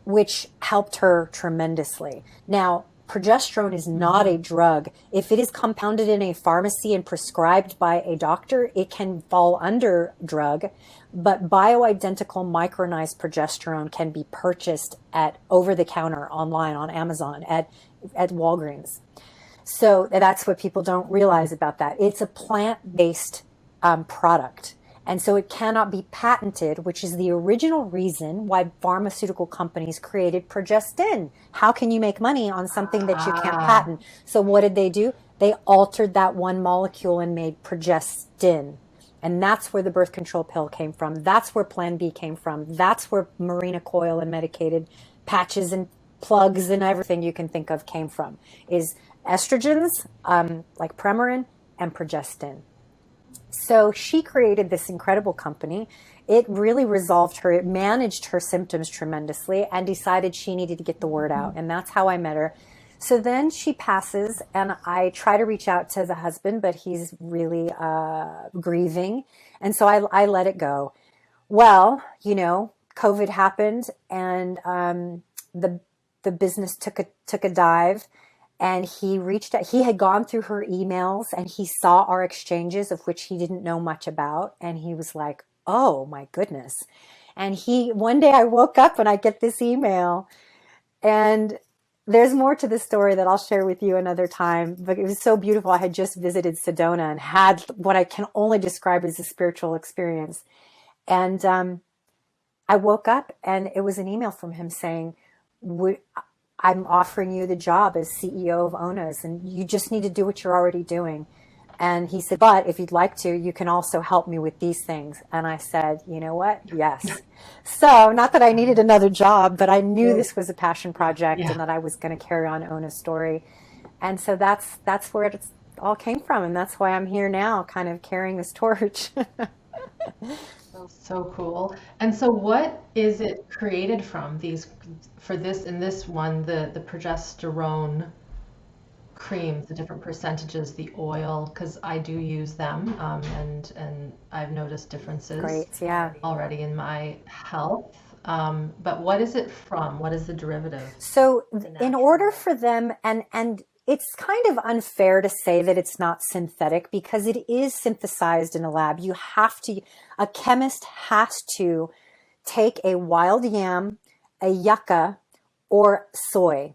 which helped her tremendously. Now, progesterone is not a drug. If it is compounded in a pharmacy and prescribed by a doctor, it can fall under drug, but bioidentical micronized progesterone can be purchased at over-the-counter online on Amazon, at Walgreens. So that's what people don't realize about that. It's a plant-based product. And so it cannot be patented, which is the original reason why pharmaceutical companies created progestin. How can you make money on something that you can't patent? So what did they do? They altered that one molecule and made progestin. And that's where the birth control pill came from. That's where Plan B came from. That's where Mirena coil and medicated patches and plugs and everything you can think of came from, is estrogens, like Premarin, and progestin. So she created this incredible company. It really resolved her, it managed her symptoms tremendously, and decided she needed to get the word out. And that's how I met her. So then she passes, and I try to reach out to the husband, but he's really grieving. And so I let it go. Well, COVID happened, and the business took a dive. And he reached out. He had gone through her emails, and he saw our exchanges, of which he didn't know much about. And he was like, oh my goodness. And one day I woke up and I get this email, and there's more to the story that I'll share with you another time, but it was so beautiful. I had just visited Sedona and had what I can only describe as a spiritual experience. And I woke up, and it was an email from him saying, I'm offering you the job as CEO of Onas, and you just need to do what you're already doing. And he said, but if you'd like to, you can also help me with these things. And I said, you know what? Yes. So not that I needed another job, but I knew this was a passion project, and that I was going to carry on Ona's story. And so that's where it all came from. And that's why I'm here now, kind of carrying this torch. So cool. And so what is it created from in this one, the progesterone creams, the different percentages, the oil, because I do use them, and I've noticed differences Great, yeah. already in my health. But what is it from? What is the derivative? So The in order natural. for them, and it's kind of unfair to say that it's not synthetic because it is synthesized in a lab. A chemist has to take a wild yam, a yucca, or soy,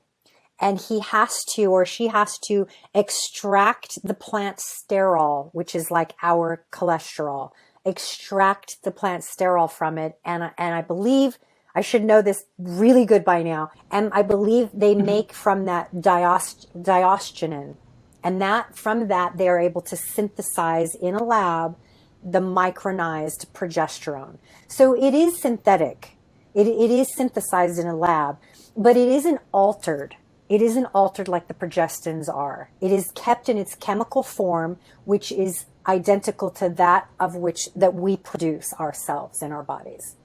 and he has to, or she has to extract the plant sterol, which is like our cholesterol, extract the plant sterol from it. And I believe I should know this really good by now. And I believe they make from that diosgenin. And that from that, they are able to synthesize in a lab the micronized progesterone. So it is synthetic. It is synthesized in a lab, but it isn't altered. It isn't altered like the progestins are. It is kept in its chemical form, which is identical to that of which that we produce ourselves in our bodies.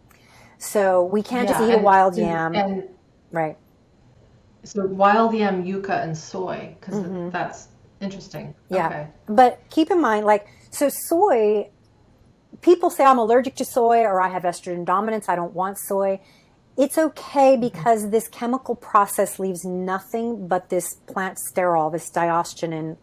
So we can't just Yeah, eat a wild yam, and right? so wild yam, yucca, and soy, because Hmm. that's interesting. Yeah. Okay. But keep in mind, like, so soy, people say I'm allergic to soy or I have estrogen dominance, I don't want soy. It's okay Mhm. because this chemical process leaves nothing but this plant sterol, this diosgenin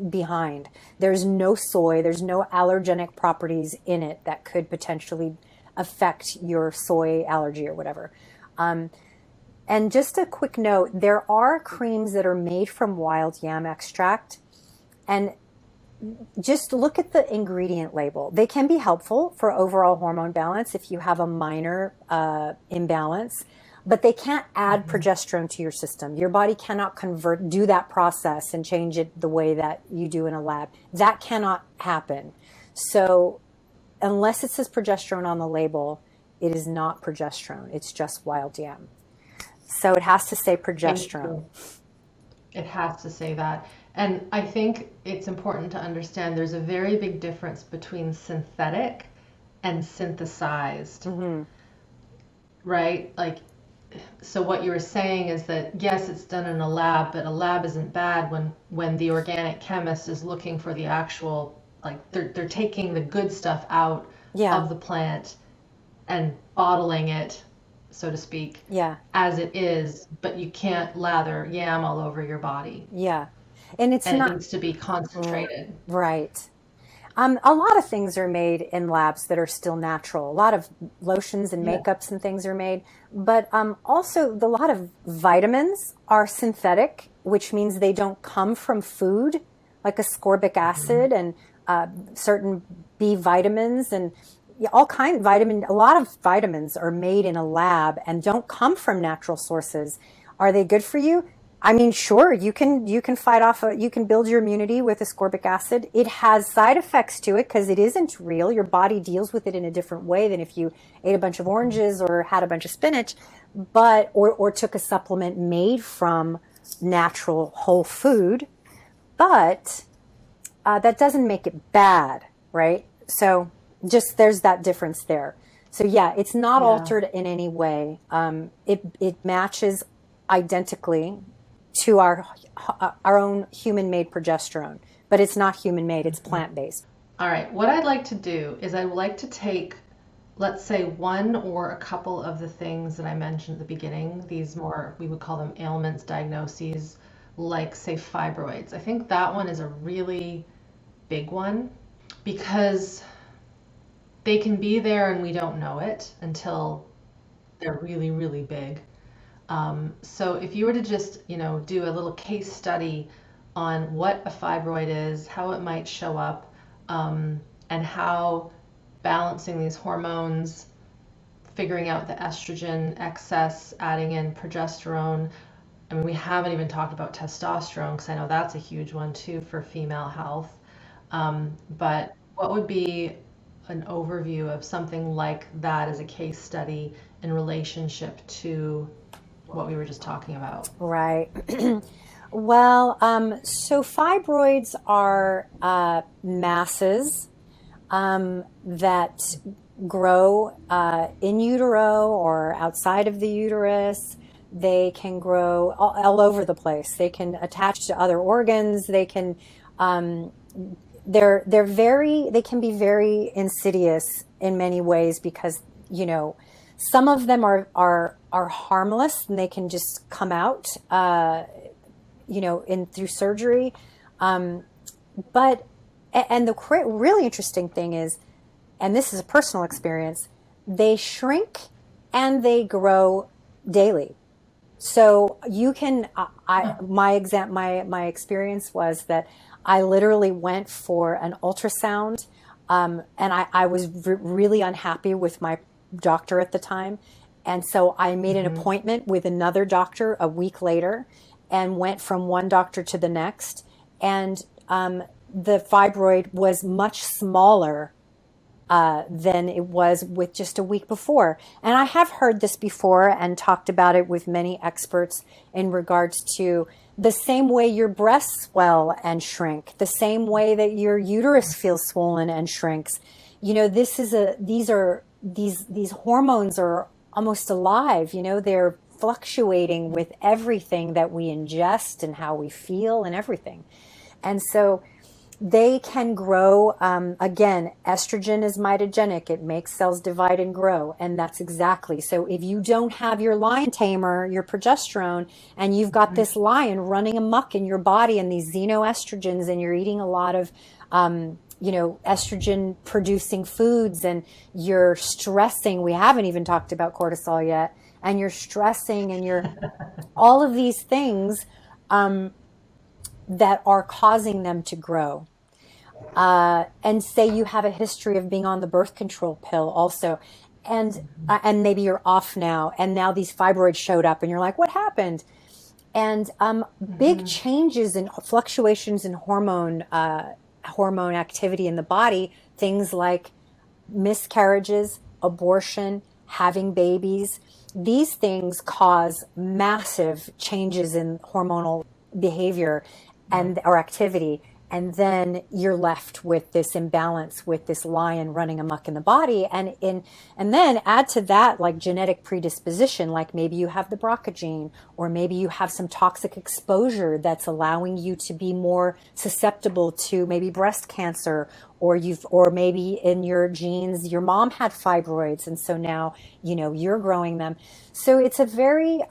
behind. There's no soy, there's no allergenic properties in it that could potentially affect your soy allergy or whatever. Um, and just a quick note, there are creams that are made from wild yam extract, and just look at the ingredient label. They can be helpful for overall hormone balance if you have a minor imbalance, but they can't add Mhm. progesterone to your system. Your body cannot do that process and change it the way that you do in a lab. That cannot happen. So unless it says progesterone on the label, it is not progesterone. It's just wild yam. So it has to say Thank progesterone. you. It has to say that. And I think it's important to understand there's a very big difference between synthetic and synthesized, Hmm. right? Like, so what you were saying is that yes, it's done in a lab, but a lab isn't bad when the organic chemist is looking for the actual, like they're taking the good stuff out Yeah, of the plant and bottling it, so to speak, yeah, as it is, but you can't lather yam all over your body. yeah. And it's And it not needs to be concentrated. right. A lot of things are made in labs that are still natural. A lot of lotions and Yeah. makeups and things are made, but also a lot of vitamins are synthetic, which means they don't come from food, like ascorbic Mhm. acid and certain B vitamins and all kind of vitamin. A lot of vitamins are made in a lab and don't come from natural sources. Are they good for you? I mean, sure, you can fight off you can build your immunity with ascorbic acid. It has side effects to it because it isn't real. Your body deals with it in a different way than if you ate a bunch of oranges or had a bunch of spinach, but or took a supplement made from natural whole food. But that doesn't make it bad, right? So just there's that difference there. So yeah, it's not Yeah. altered in any way. It matches identically to our own human made progesterone, but it's not human made. It's Mhm. plant based. All right. What I'd like to do is I'd like to take, let's say, one or a couple of the things that I mentioned at the beginning, these more, we would call them ailments, diagnoses, like, say, fibroids. I think that one is a really big one because they can be there and we don't know it until they're really, really big. So if you were to just, do a little case study on what a fibroid is, how it might show up, and how balancing these hormones, figuring out the estrogen excess, adding in progesterone. I mean, we haven't even talked about testosterone because I know that's a huge one too for female health. But what would be an overview of something like that as a case study in relationship to what we were just talking about? Right. Well, so fibroids are masses that grow in utero or outside of the uterus. They can grow all over the place. They can attach to other organs. They can um, they can be very insidious in many ways because you know Some of them are harmless and they can just come out, through surgery. But, and the really interesting thing is, and this is a personal experience, they shrink and they grow daily. So you can, my experience was that I literally went for an ultrasound, and I was really unhappy with my doctor at the time. And so I made an appointment with another doctor a week later and went from one doctor to the next. And the fibroid was much smaller than it was with just a week before. And I have heard this before and talked about it with many experts in regards to the same way your breasts swell and shrink, the same way that your uterus feels swollen and shrinks. These hormones are almost alive, they're fluctuating with everything that we ingest and how we feel and everything. And so they can grow. Again, estrogen is mitogenic. It makes cells divide and grow. And that's exactly. So if you don't have your lion tamer, your progesterone, and you've got this lion running amok in your body and these xenoestrogens, and you're eating a lot of, estrogen producing foods, and you're stressing. We haven't even talked about cortisol yet. And you're stressing and you're all of these things, that are causing them to grow. And say you have a history of being on the birth control pill also, and maybe you're off now, and now these fibroids showed up and you're like, what happened? And big changes and fluctuations in hormone activity in the body, things like miscarriages, abortion, having babies, these things cause massive changes in hormonal behavior and or activity. And then you're left with this imbalance, with this lion running amok in the body. And then add to that, like genetic predisposition, like maybe you have the BRCA gene, or maybe you have some toxic exposure that's allowing you to be more susceptible to maybe breast cancer, or maybe in your genes, your mom had fibroids. And so now, you're growing them. So it's a very,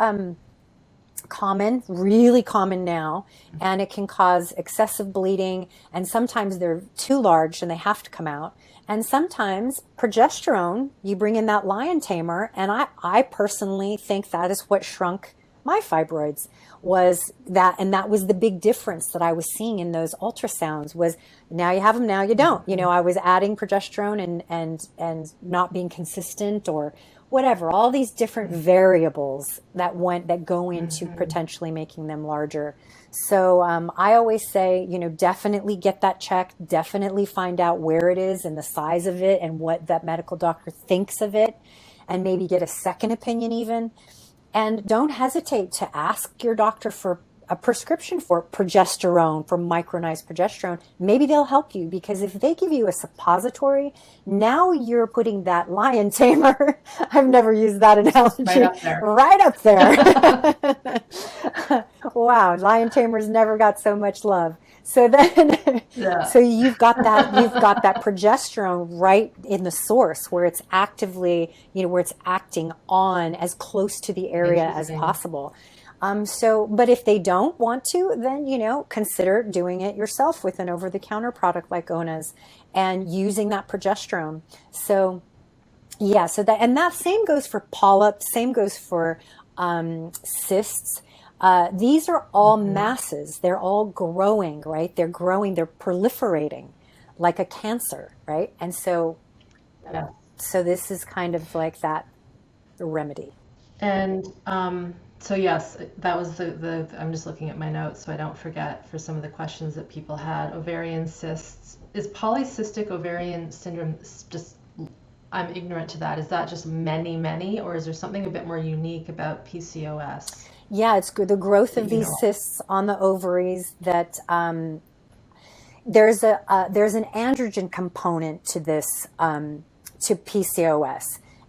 really common now, and it can cause excessive bleeding, and sometimes they're too large and they have to come out. And sometimes progesterone, you bring in that lion tamer, and I personally think that is what shrunk my fibroids, was that, and that was the big difference that I was seeing in those ultrasounds, was now you have them, now you don't. I was adding progesterone and not being consistent, or whatever, all these different variables that go into potentially making them larger. So I always say, definitely get that checked, definitely find out where it is and the size of it and what that medical doctor thinks of it, and maybe get a second opinion even. And don't hesitate to ask your doctor for a prescription for progesterone, for micronized progesterone. Maybe they'll help you, because if they give you a suppository, now you're putting that lion tamer. I've never used that analogy. Right up there. Wow, lion tamers never got so much love. So then, so you've got that progesterone right in the source, where it's actively, where it's acting on as close to the area as possible. But if they don't want to, then, consider doing it yourself with an over-the-counter product like Onas and using that progesterone. So, yeah, that same goes for polyps, same goes for cysts. These are all masses. They're all growing, right? They're growing, they're proliferating like a cancer, right? And so, so this is kind of like that remedy. And, so yes, that was I'm just looking at my notes so I don't forget for some of the questions that people had. Ovarian cysts. Is polycystic ovarian syndrome just, I'm ignorant to that. Is that just many, or is there something a bit more unique about PCOS? Yeah, it's the growth of these cysts on the ovaries that there's an androgen component to this, to PCOS.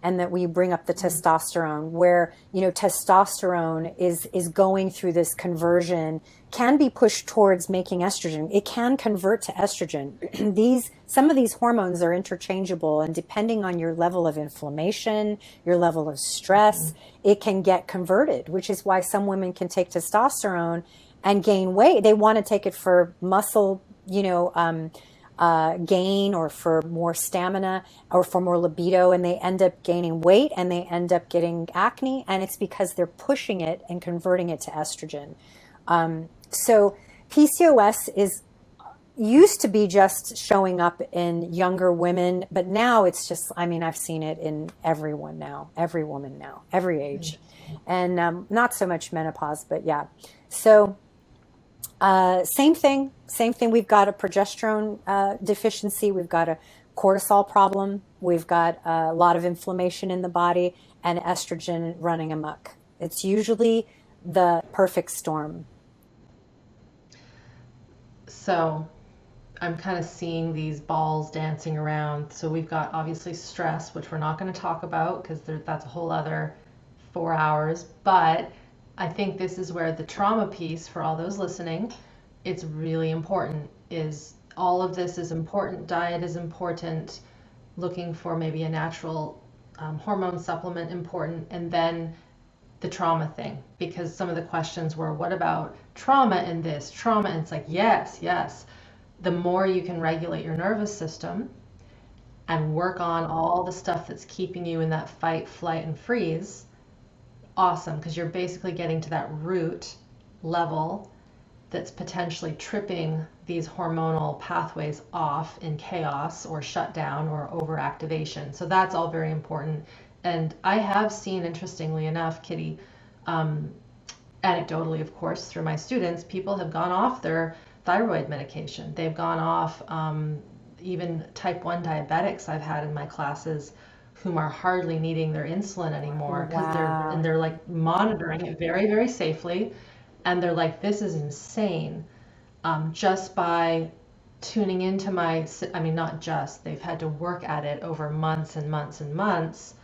and that we bring up the testosterone, where, you know, testosterone is going through this conversion, can be pushed towards making estrogen. It can convert to estrogen. Some of these hormones are interchangeable, and depending on your level of inflammation, your level of stress, it can get converted, which is why some women can take testosterone and gain weight. They want to take it for muscle, you know, gain, or for more stamina, or for more libido, and they end up gaining weight and they end up getting acne, and it's because they're pushing it and converting it to estrogen. So PCOS used to be just showing up in younger women, but now it's just, I mean, I've seen it in everyone now, every woman now, every age, and not so much menopause, but yeah. So same thing. We've got a progesterone deficiency. We've got a cortisol problem. We've got a lot of inflammation in the body, and estrogen running amok. It's usually the perfect storm. So I'm kind of seeing these balls dancing around. So we've got obviously stress, which we're not going to talk about because that's a whole other 4 hours. But I think this is where the trauma piece, for all those listening, it's really important. Is all of this is important. Diet is important. Looking for maybe a natural hormone supplement important, and then the trauma thing, because some of the questions were, what about trauma in this trauma? And it's like, yes. The more you can regulate your nervous system and work on all the stuff that's keeping you in that fight, flight, and freeze, awesome, because you're basically getting to that root level that's potentially tripping these hormonal pathways off in chaos or shutdown or overactivation. So that's all very important. And I have seen, interestingly enough, Kitty, anecdotally, of course, through my students, people have gone off their thyroid medication. They've gone off, even type 1 diabetics I've had in my classes, whom are hardly needing their insulin anymore, because they're like monitoring it very, very safely. And they're like, this is insane. Just by tuning into not just, they've had to work at it over months and months and months.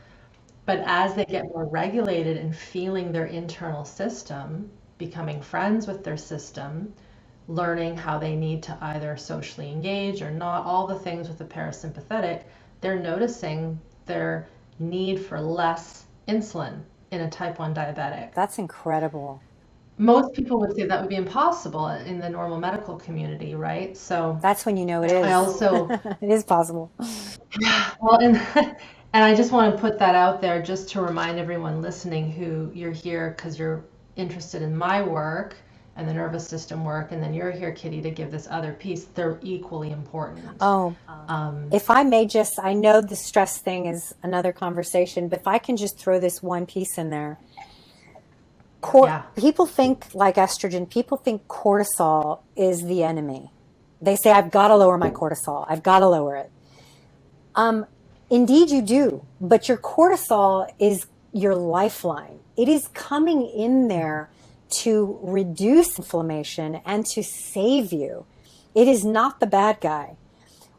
But as they get more regulated and feeling their internal system, becoming friends with their system, learning how they need to either socially engage or not, all the things with the parasympathetic, they're noticing their need for less insulin in a type 1 diabetic. That's incredible. Most people would say that would be impossible in the normal medical community, right? So that's when you know it is. I also it is possible. Well, and I just want to put that out there just to remind everyone listening who you're here because you're interested in my work and the nervous system work, and then you're here, Kitty, to give this other piece. They're equally important. Oh, if I may just, I know the stress thing is another conversation, but if I can just throw this one piece in there. People think, like estrogen, people think cortisol is the enemy. They say, I've got to lower my cortisol. I've got to lower it. Indeed you do, but your cortisol is your lifeline. It is coming in there to reduce inflammation and to save you. It is not the bad guy.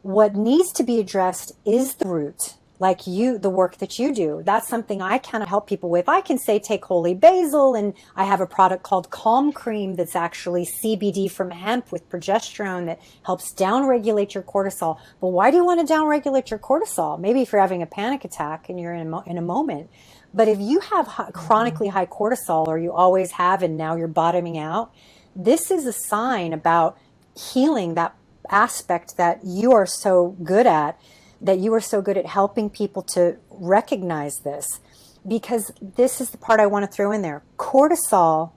What needs to be addressed is the root, like the work that you do. That's something I kind of help people with. I can say take holy basil, and I have a product called Calm Cream that's actually CBD from hemp with progesterone that helps downregulate your cortisol. But why do you want to downregulate your cortisol? Maybe if you're having a panic attack and you're in a moment. But if you have chronically high cortisol, or you always have and now you're bottoming out, this is a sign about healing that aspect that you are so good at, that you are so good at helping people to recognize this. Because this is the part I want to throw in there. Cortisol,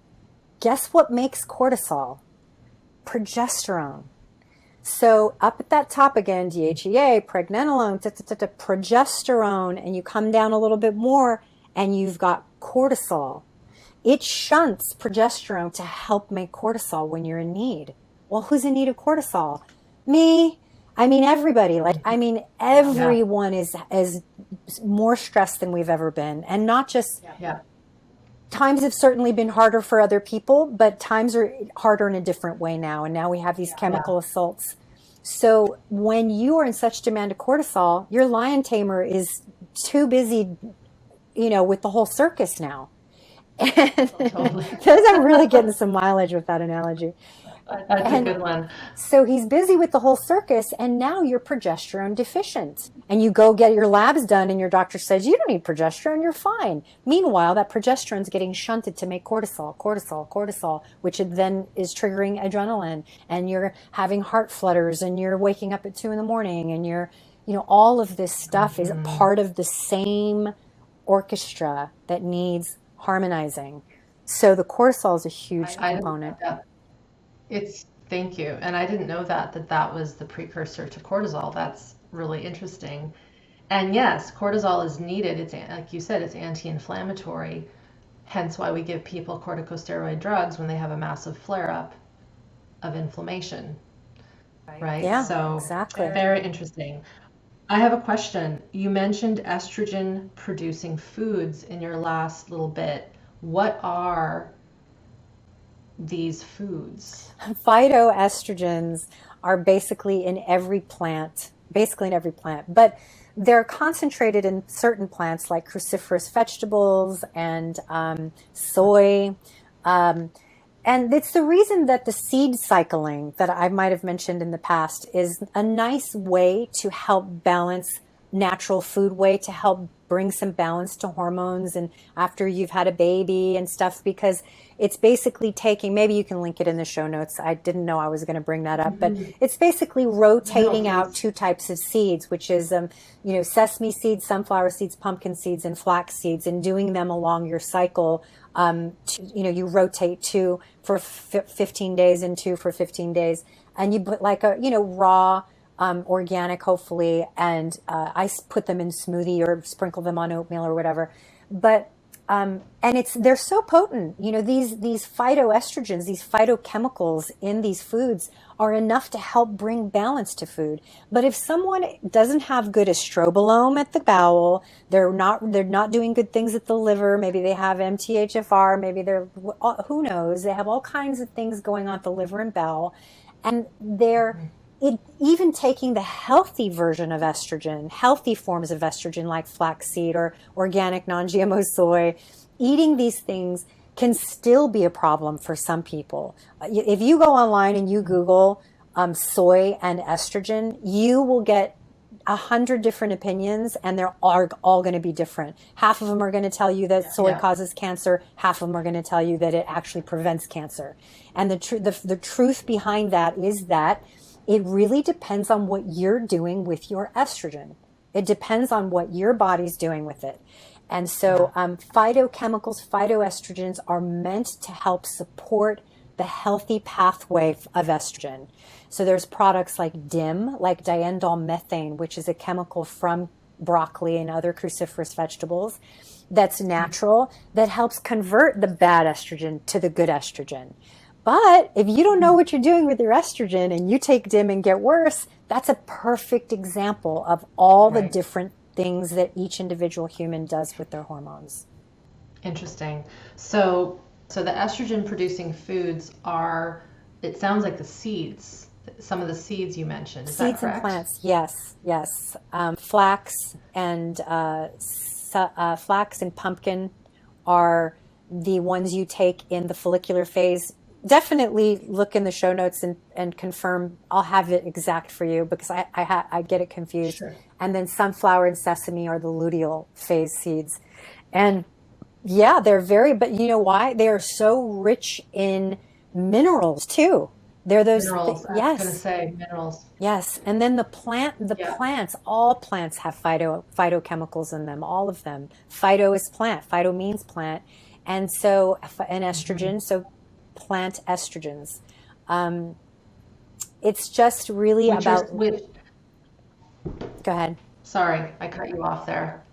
guess what makes cortisol? Progesterone. So up at that top again, DHEA, pregnenolone, progesterone, and you come down a little bit more and you've got cortisol. It shunts progesterone to help make cortisol when you're in need. Well, who's in need of cortisol? Me. I mean, everybody. Everyone is more stressed than we've ever been. And not just, times have certainly been harder for other people, but times are harder in a different way now. And now we have these chemical assaults. So when you are in such demand of cortisol, your lion tamer is too busy, with the whole circus now. And Totally. because I'm really getting some mileage with that analogy. That's a And good one. so he's busy with the whole circus, and now you're progesterone deficient. And you go get your labs done, and your doctor says, you don't need progesterone, you're fine. Meanwhile, that progesterone's getting shunted to make cortisol, which then is triggering adrenaline. And you're having heart flutters, and you're waking up at 2 a.m, and all of this stuff is part of the same orchestra that needs harmonizing. So the cortisol is a huge component. Thank you. And I didn't know that was the precursor to cortisol. That's really interesting. And yes, cortisol is needed. It's, like you said, it's anti-inflammatory. Hence why we give people corticosteroid drugs when they have a massive flare-up of inflammation. Right? Yeah, So exactly. very interesting. I have a question. You mentioned estrogen producing foods in your last little bit. What are these foods? Phytoestrogens are basically in every plant, but they're concentrated in certain plants like cruciferous vegetables and soy. And it's the reason that the seed cycling that I might have mentioned in the past is a nice way to help balance natural food way to help bring some balance to hormones and after you've had a baby and stuff, because it's basically taking, maybe you can link it in the show notes. I didn't know I was going to bring that up, but it's basically rotating out 2 types of seeds, which is, sesame seeds, sunflower seeds, pumpkin seeds, and flax seeds, and doing them along your cycle. You rotate 2 for 15 days and 2 for 15 days. And you put like a, raw, organic, hopefully, and I put them in smoothie or sprinkle them on oatmeal or whatever. But and they're so potent. These phytoestrogens, these phytochemicals in these foods are enough to help bring balance to food. But if someone doesn't have good estrobolome at the bowel, they're not doing good things at the liver. Maybe they have MTHFR. Maybe who knows? They have all kinds of things going on at the liver and bowel, and even taking the healthy version of estrogen, healthy forms of estrogen like flaxseed or organic non-GMO soy, eating these things can still be a problem for some people. If you go online and you Google soy and estrogen, you will get 100 different opinions, and they're all going to be different. Half of them are going to tell you that soy causes cancer. Half of them are going to tell you that it actually prevents cancer. And the truth behind that is that it really depends on what you're doing with your estrogen. It depends on what your body's doing with it. And so phytochemicals, phytoestrogens are meant to help support the healthy pathway of estrogen. So there's products like DIM, like diindol methane, which is a chemical from broccoli and other cruciferous vegetables that's natural, that helps convert the bad estrogen to the good estrogen. But if you don't know what you're doing with your estrogen and you take DIM and get worse, that's a perfect example of all the different things that each individual human does with their hormones. Interesting. So the estrogen producing foods are, it sounds like the seeds, some of the seeds you mentioned. Is Seeds that correct? and plants, yes. Flax and pumpkin are the ones you take in the follicular phase. Definitely look in the show notes and confirm. I'll have it exact for you because I get it confused. Sure. And then sunflower and sesame are the luteal phase seeds. And yeah, but you know why? They are so rich in minerals too. They're those Minerals. I was yes. going to say minerals. Yes, and then plants, all plants have phytochemicals in them, all of them. Phyto is plant, phyto means plant. And so an estrogen, so plant estrogens. It's just really Go ahead. Sorry, I cut you off there.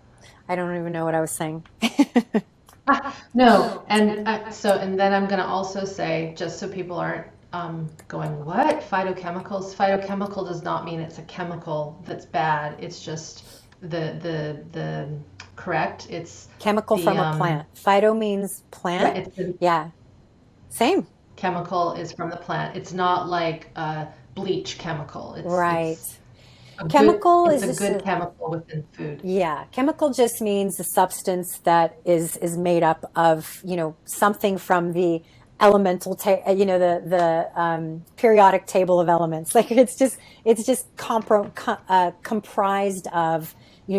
I don't even know what I was saying. No, and then I'm going to also say, just so people aren't going, what? Phytochemicals? Phytochemical does not mean it's a chemical that's bad. It's just the correct. It's chemical from a plant. Phyto means plant. Yeah. Same. Chemical is from the plant. It's not like a bleach chemical. Right. Chemical It's is a just good chemical within food. yeah, chemical just means the substance that is made up of, something from the periodic table of elements. Like it's just comprised of,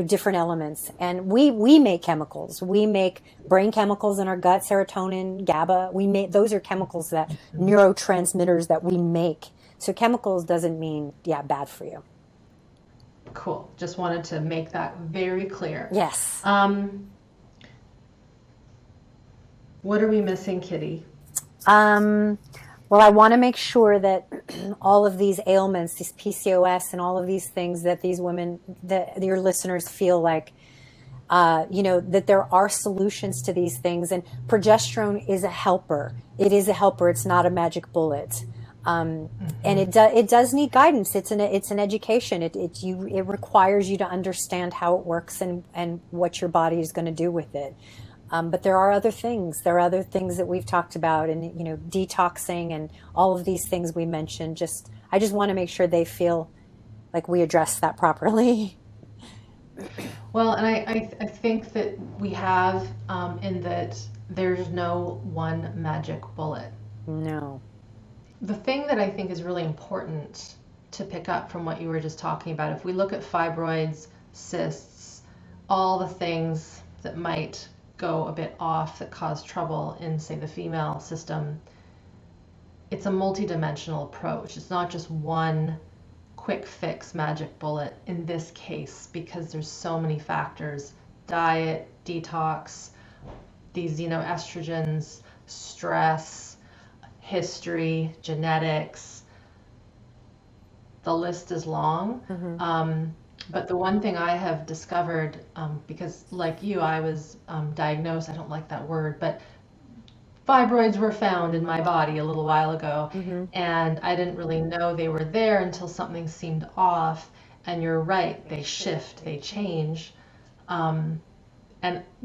different elements. And we make chemicals. We make brain chemicals in our gut, serotonin, GABA. Those are chemicals, that neurotransmitters that we make. So chemicals doesn't mean, yeah, bad for you. Cool. Just wanted to make that very clear. Yes. What are we missing, Kitty? Well, I want to make sure that all of these ailments, these PCOS and all of these things, that these women, that your listeners feel like, that there are solutions to these things. And progesterone is a helper. It is a helper. It's not a magic bullet. And it does need guidance. It's an education. It requires you to understand how it works and what your body is going to do with it. But there are other things. There are other things that we've talked about, and detoxing and all of these things we mentioned. I just want to make sure they feel like we address that properly. Well, and I think that we have, in that there's no one magic bullet. No. The thing that I think is really important to pick up from what you were just talking about, if we look at fibroids, cysts, all the things that might go a bit off that cause trouble in, say, the female system, it's a multidimensional approach. It's not just one quick fix magic bullet in this case, because there's so many factors: diet, detox, these xenoestrogens, stress, history, genetics. The list is long. But the one thing I have discovered, because like you, I was diagnosed, I don't like that word, but fibroids were found in my body a little while ago. And I didn't really know they were there until something seemed off. And you're right, they shift, they change. And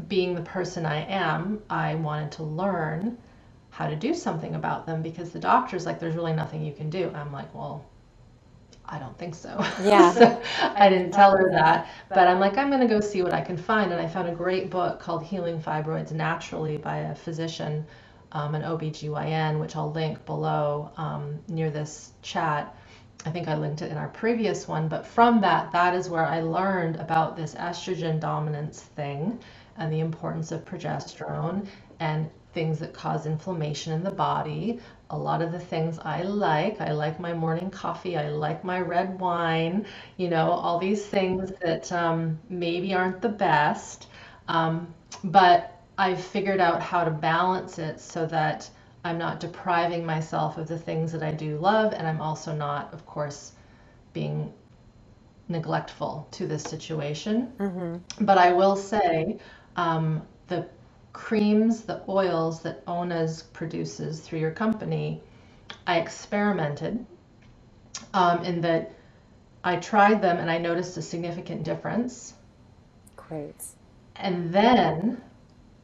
being the person I am, I wanted to learn how to do something about them, because the doctor's like, there's really nothing you can do. I'm like, well, I don't think so. Yeah. So I didn't tell her that, but I'm like, I'm going to go see what I can find. And I found a great book called Healing Fibroids Naturally by a physician, an OBGYN, which I'll link below near this chat. I think I linked it in our previous one, but from that is where I learned about this estrogen dominance thing and the importance of progesterone and things that cause inflammation in the body. A lot of the things I like my morning coffee, I like my red wine, all these things that maybe aren't the best, but I've figured out how to balance it so that I'm not depriving myself of the things that I do love, and I'm also not, of course, being neglectful to this situation. But I will say, the creams, the oils that Onas produces through your company, I experimented in that I tried them and I noticed a significant difference. Great. And then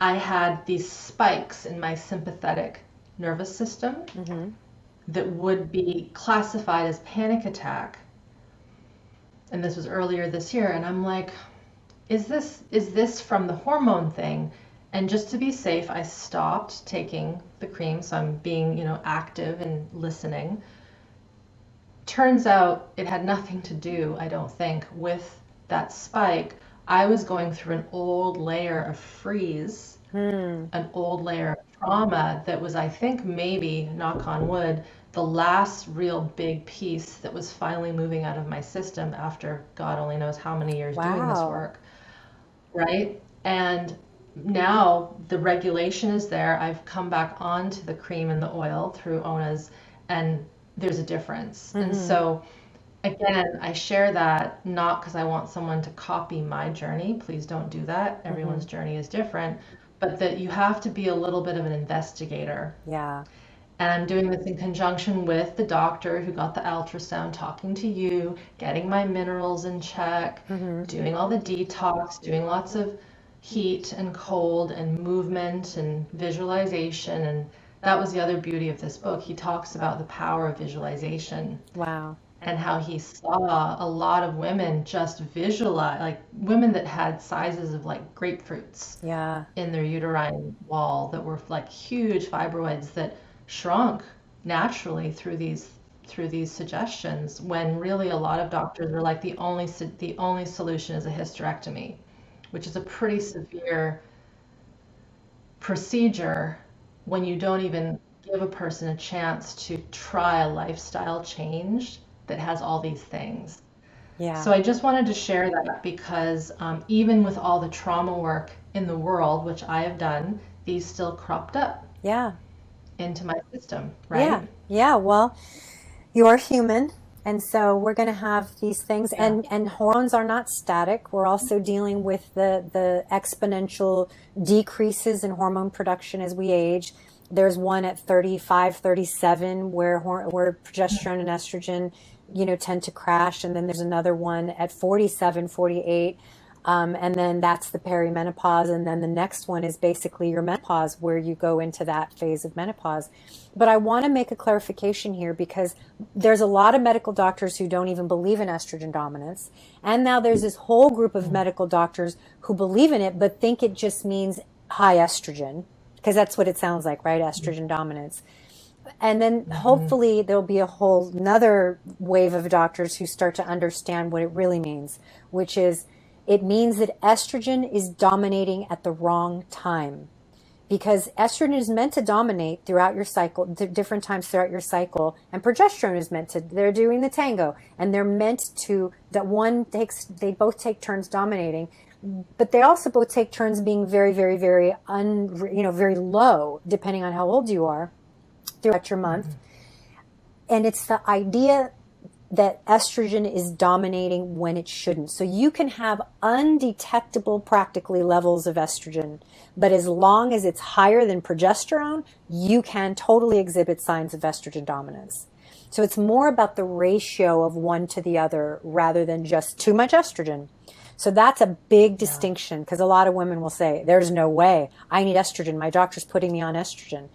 I had these spikes in my sympathetic nervous system that would be classified as panic attack. And this was earlier this year, and I'm like, is this from the hormone thing? And just to be safe, I stopped taking the cream, so I'm being, active and listening. Turns out it had nothing to do, I don't think, with that spike. I was going through an old layer of freeze, an old layer of trauma that was, I think, maybe, knock on wood, the last real big piece that was finally moving out of my system after God only knows how many years doing this work, right? And now the regulation is there. I've come back onto the cream and the oil through Onas, and there's a difference. And so again, I share that not because I want someone to copy my journey. Please don't do that. Everyone's journey is different, but that you have to be a little bit of an investigator. Yeah. And I'm doing this in conjunction with the doctor who got the ultrasound, talking to you, getting my minerals in check, doing all the detox, doing lots of heat and cold and movement and visualization. And that was the other beauty of this book. He talks about the power of visualization. Wow. and how he saw a lot of women just visualize, like women that had sizes of like grapefruits Yeah. in their uterine wall that were like huge fibroids that shrunk naturally through these suggestions, when really a lot of doctors are like the only solution is a hysterectomy, which is a pretty severe procedure when you don't even give a person a chance to try a lifestyle change that has all these things. Yeah. So I just wanted to share that because even with all the trauma work in the world, which I have done, these still cropped up Yeah. into my system, Yeah. right? Yeah. Well, you are human. And so we're going to have these things, Yeah. and hormones are not static. We're also dealing with the exponential decreases in hormone production as we age. There's one at 35, 37 where progesterone and estrogen, tend to crash. And then there's another one at 47, 48. And then that's the perimenopause. And then the next one is basically your menopause, where you go into that phase of menopause. But I want to make a clarification here, because there's a lot of medical doctors who don't even believe in estrogen dominance. And now there's this whole group of medical doctors who believe in it, but think it just means high estrogen, because that's what it sounds like, right? Estrogen dominance. And then Mm-hmm. hopefully there'll be a whole another wave of doctors who start to understand what it really means, which is it means that estrogen is dominating at the wrong time, because estrogen is meant to dominate throughout your cycle, different times throughout your cycle, and progesterone is meant to, they're doing the tango, and they're meant to, they both take turns dominating, but they also both take turns being very, very, very, very low, depending on how old you are throughout your month. And it's the idea that estrogen is dominating when it shouldn't. So you can have undetectable, practically, levels of estrogen, but as long as it's higher than progesterone, you can totally exhibit signs of estrogen dominance. So it's more about the ratio of one to the other rather than just too much estrogen. So that's a big Yeah. distinction, because a lot of women will say, there's no way I need estrogen. My doctor's putting me on estrogen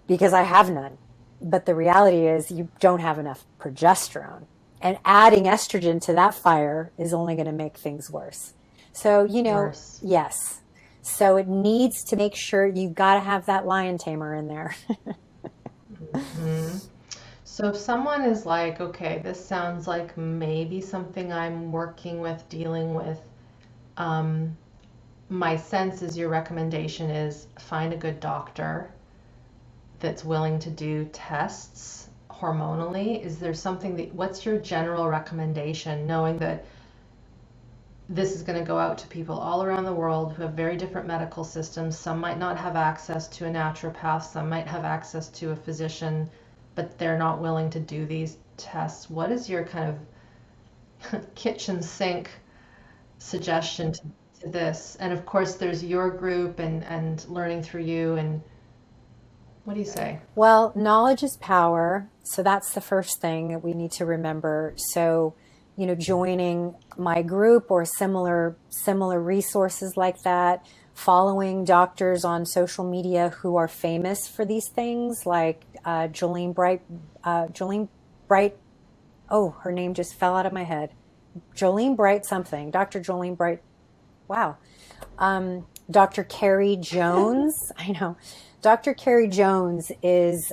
because I have none. But the reality is you don't have enough progesterone. And adding estrogen to that fire is only going to make things worse. So, Worse. yes. So it needs to make sure you've got to have that lion tamer in there. Hmm. So if someone is like, okay, this sounds like maybe something I'm working with, dealing with, um, my sense is your recommendation is find a good doctor that's willing to do tests hormonally. Is there something that, what's your general recommendation, knowing that this is going to go out to people all around the world who have very different medical systems? Some might not have access to a naturopath, some might have access to a physician, but they're not willing to do these tests. What is your kind of kitchen sink suggestion to this? And of course, there's your group and learning through you. And what do you say? Well, knowledge is power. So that's the first thing that we need to remember. So, joining my group or similar resources like that, following doctors on social media who are famous for these things, like Jolene Bright. Oh, her name just fell out of my head. Jolene Bright something. Dr. Jolene Bright. Wow. Dr. Carrie Jones. I know. Dr. Carrie Jones is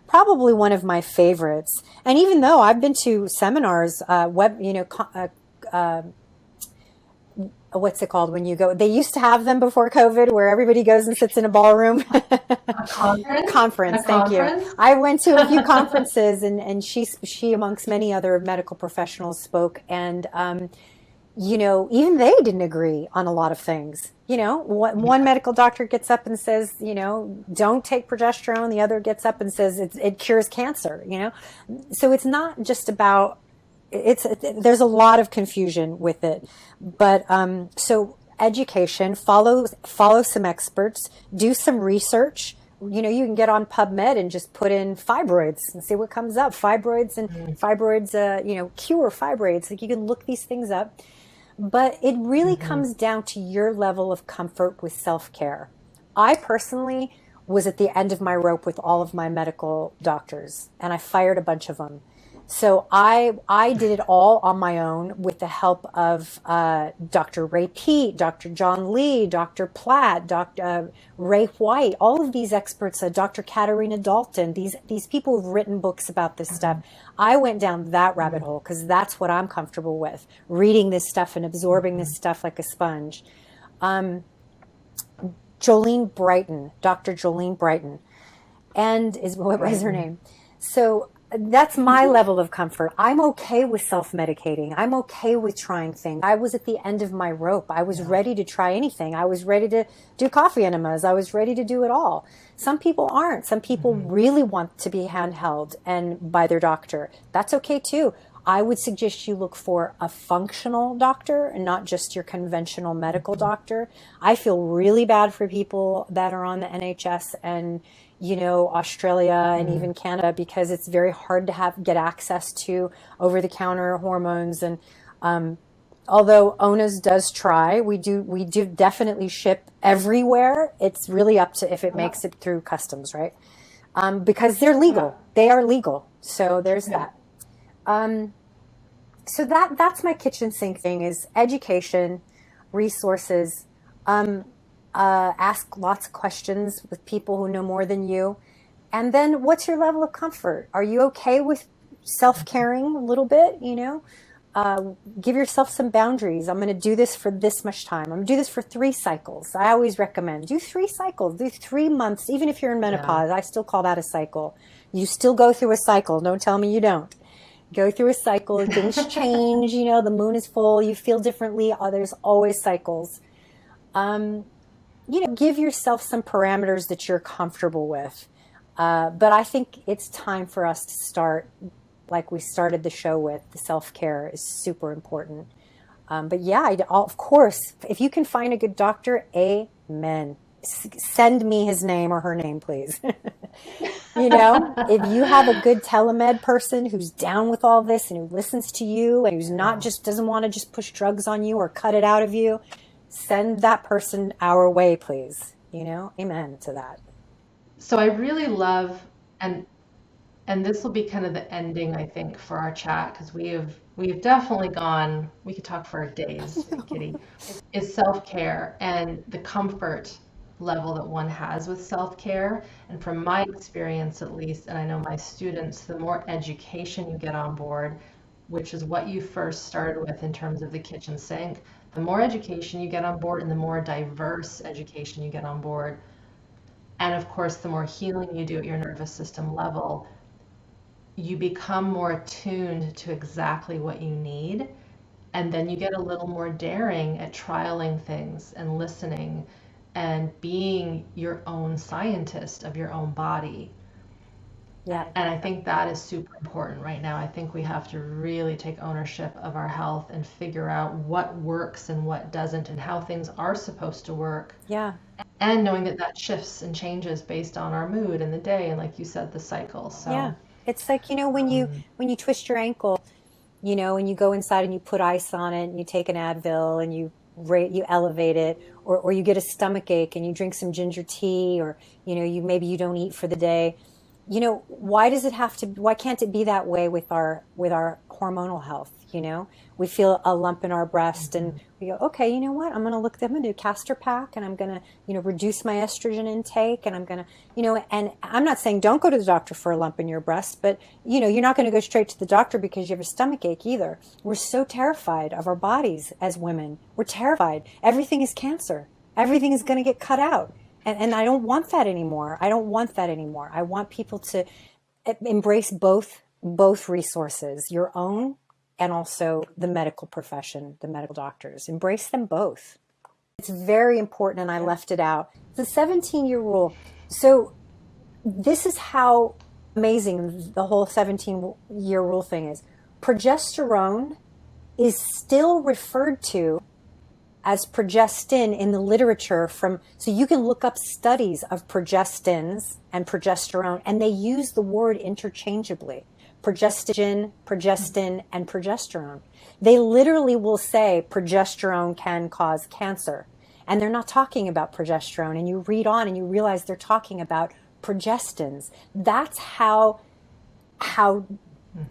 probably one of my favorites. And even though I've been to seminars, what's it called when you go? They used to have them before COVID, where everybody goes and sits in a ballroom. A conference? Conference, A thank you. conference? I went to a few conferences, and she amongst many other medical professionals spoke, and even they didn't agree on a lot of things. One Yeah. medical doctor gets up and says, don't take progesterone. The other gets up and says it cures cancer. So it's not just about, there's a lot of confusion with it. But so education, follow some experts, do some research. You can get on PubMed and just put in fibroids and see what comes up. Fibroids and Mm-hmm. fibroids, cure fibroids. Like, you can look these things up. But it really Mm-hmm. comes down to your level of comfort with self-care. I personally was at the end of my rope with all of my medical doctors, and I fired a bunch of them. So I did it all on my own with the help of Dr. Ray Peat, Dr. John Lee, Dr. Platt, Dr. Ray White, all of these experts, Dr. Katarina Dalton, these people who've written books about this stuff. I went down that rabbit hole because that's what I'm comfortable with, reading this stuff and absorbing this stuff like a sponge. Jolene Brighten, Dr. Jolene Brighten, and what was her name? So that's my level of comfort. I'm okay with self-medicating. I'm okay with trying things. I was at the end of my rope. I was ready to try anything. I was ready to do coffee enemas. I was ready to do it all. Some people aren't. Some people really want to be handheld and by their doctor. That's okay too. I would suggest you look for a functional doctor and not just your conventional medical doctor. I feel really bad for people that are on the NHS and, you know, Australia and even Canada, because it's very hard to get access to over-the-counter hormones. And although onas does try, we do definitely ship everywhere. It's really up to if it makes it through customs, right? Because they're legal. They are legal. So there's that. So that's my kitchen sink thing, is education, resources, ask lots of questions with people who know more than you. And then what's your level of comfort? Are you okay with self-caring a little bit, you know? Give yourself some boundaries. I'm going to do this for this much time. I'm going to do this for 3 cycles. I always recommend do 3 cycles, do 3 months. Even if you're in menopause, I still call that a cycle. You still go through a cycle. Don't tell me you don't. Go through a cycle, things change, you know, the moon is full, you feel differently. There's always cycles. You know, give yourself some parameters that you're comfortable with. But I think it's time for us to start, like we started the show with, the self-care is super important. But yeah, of course, if you can find a good doctor, amen. Send me his name or her name, please. You know, if you have a good telemed person who's down with all this and who listens to you and who's not just doesn't want to just push drugs on you or cut it out of you, send that person our way, please. You know, amen to that. So I really love, and this will be kind of the ending, I think, for our chat, because we have definitely gone. We could talk for days, Kitty. Is self-care and the comfort level that one has with self-care. And from my experience, at least, and I know my students, the more education you get on board, which is what you first started with in terms of the kitchen sink, the more education you get on board and the more diverse education you get on board, and of course, the more healing you do at your nervous system level, you become more attuned to exactly what you need. And then you get a little more daring at trialing things and listening and being your own scientist of your own body. Yeah. And I think that is super important right now. I think we have to really take ownership of our health and figure out what works and what doesn't and how things are supposed to work. Yeah. And knowing that that shifts and changes based on our mood and the day and, like you said, the cycle. So Yeah. It's like, you know, when you twist your ankle, you know, and you go inside and you put ice on it and you take an Advil and you elevate it, or you get a stomach ache and you drink some ginger tea, or, you know, maybe you don't eat for the day. You know, why can't it be that way with our hormonal health? You know, we feel a lump in our breast and we go, okay, you know what? I'm going to do castor pack, and I'm going to, you know, reduce my estrogen intake, and I'm going to, you know, and I'm not saying don't go to the doctor for a lump in your breast, but, you know, you're not going to go straight to the doctor because you have a stomach ache either. We're so terrified of our bodies as women. We're terrified. Everything is cancer. Everything is going to get cut out. And I don't want that anymore. I want people to embrace both resources, your own and also the medical profession, the medical doctors. Embrace them both. It's very important, and I left it out. The 17-year rule. So this is how amazing the whole 17-year rule thing is. Progesterone is still referred to as progestin in the literature so you can look up studies of progestins and progesterone, and they use the word interchangeably. Progestogen, progestin, and progesterone. They literally will say progesterone can cause cancer, and they're not talking about progesterone, and you read on and you realize they're talking about progestins. That's how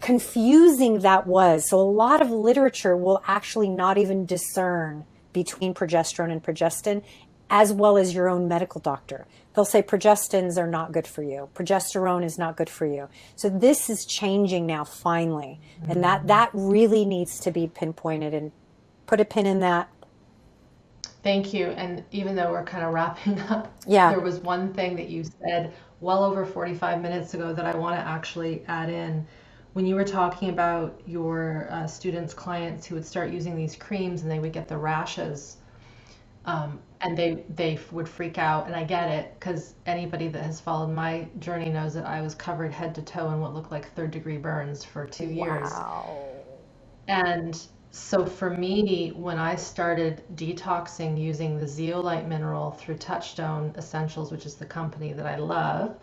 confusing that was. So a lot of literature will actually not even discern between progesterone and progestin, as well as your own medical doctor. They'll say progestins are not good for you. Progesterone is not good for you. So this is changing now finally. And that really needs to be pinpointed, and put a pin in that. Thank you. And even though we're kind of wrapping up, Yeah. there was one thing that you said well over 45 minutes ago that I want to actually add in. When you were talking about your students, clients who would start using these creams and they would get the rashes, and they would freak out. And I get it, because anybody that has followed my journey knows that I was covered head to toe in what looked like third-degree burns for 2 years. Wow. And so for me, when I started detoxing using the zeolite mineral through Touchstone Essentials, which is the company that I love,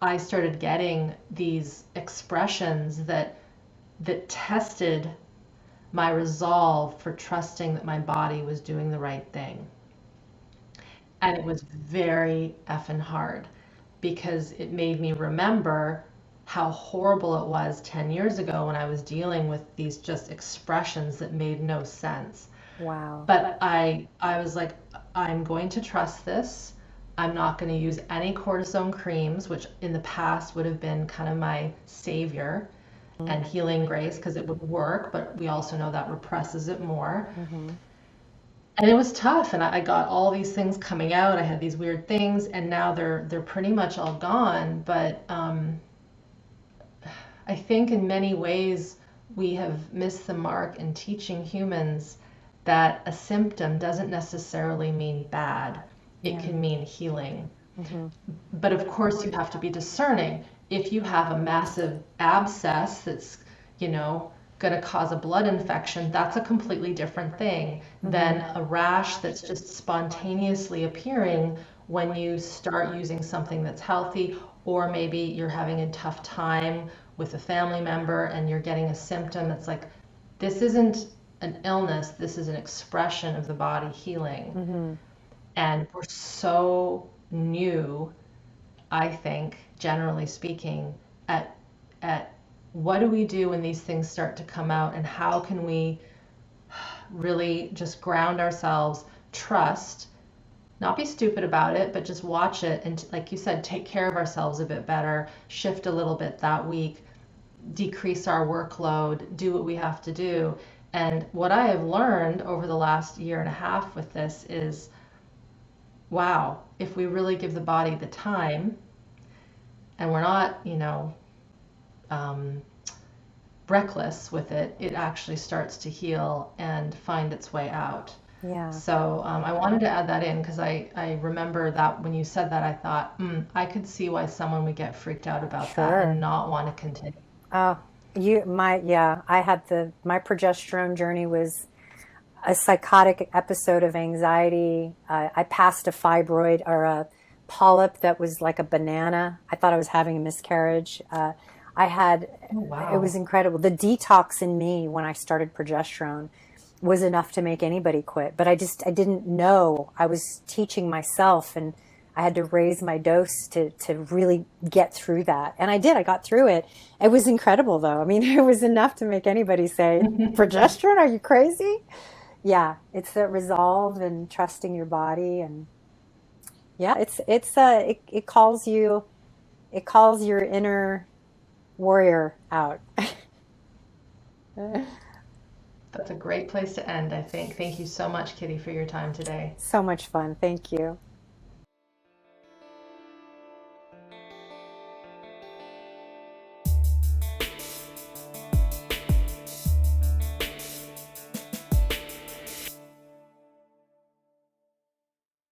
I started getting these expressions that tested my resolve for trusting that my body was doing the right thing. And it was very effing hard, because it made me remember how horrible it was 10 years ago when I was dealing with these just expressions that made no sense. Wow. But I was like, I'm going to trust this. I'm not going to use any cortisone creams, which in the past would have been kind of my savior and healing grace, because it would work, but we also know that represses it more. And it was tough, and I got all these things coming out. I had these weird things, and now they're pretty much all gone. But I think in many ways we have missed the mark in teaching humans that a symptom doesn't necessarily mean bad. It can mean healing. But of course, you have to be discerning. If you have a massive abscess that's, going to cause a blood infection, that's a completely different thing than a rash that's just spontaneously appearing when you start using something that's healthy, or maybe you're having a tough time with a family member and you're getting a symptom. It's like, this isn't an illness, this is an expression of the body healing. And we're so new, I think, generally speaking, at what do we do when these things start to come out, and how can we really just ground ourselves, trust, not be stupid about it, but just watch it, and like you said, take care of ourselves a bit better, shift a little bit that week, decrease our workload, do what we have to do. And what I have learned over the last year and a half with this is, wow, if we really give the body the time, and we're not, reckless with it, it actually starts to heal and find its way out. Yeah. So I wanted to add that in, because I remember that when you said that, I thought, I could see why someone would get freaked out about that Sure. and not want to continue. Oh, I had my progesterone journey was a psychotic episode of anxiety. I passed a fibroid, or a polyp that was like a banana. I thought I was having a miscarriage. I had, Oh, it was wow. incredible. The detox in me when I started progesterone was enough to make anybody quit. But I didn't know. I was teaching myself, and I had to raise my dose to really get through that. And I did. I got through it. It was incredible, though. I mean, it was enough to make anybody say, progesterone, are you crazy? Yeah, it's the resolve and trusting your body. And yeah, it calls your inner warrior out. That's a great place to end, I think. Thank you so much, Kitty, for your time today. So much fun. Thank you.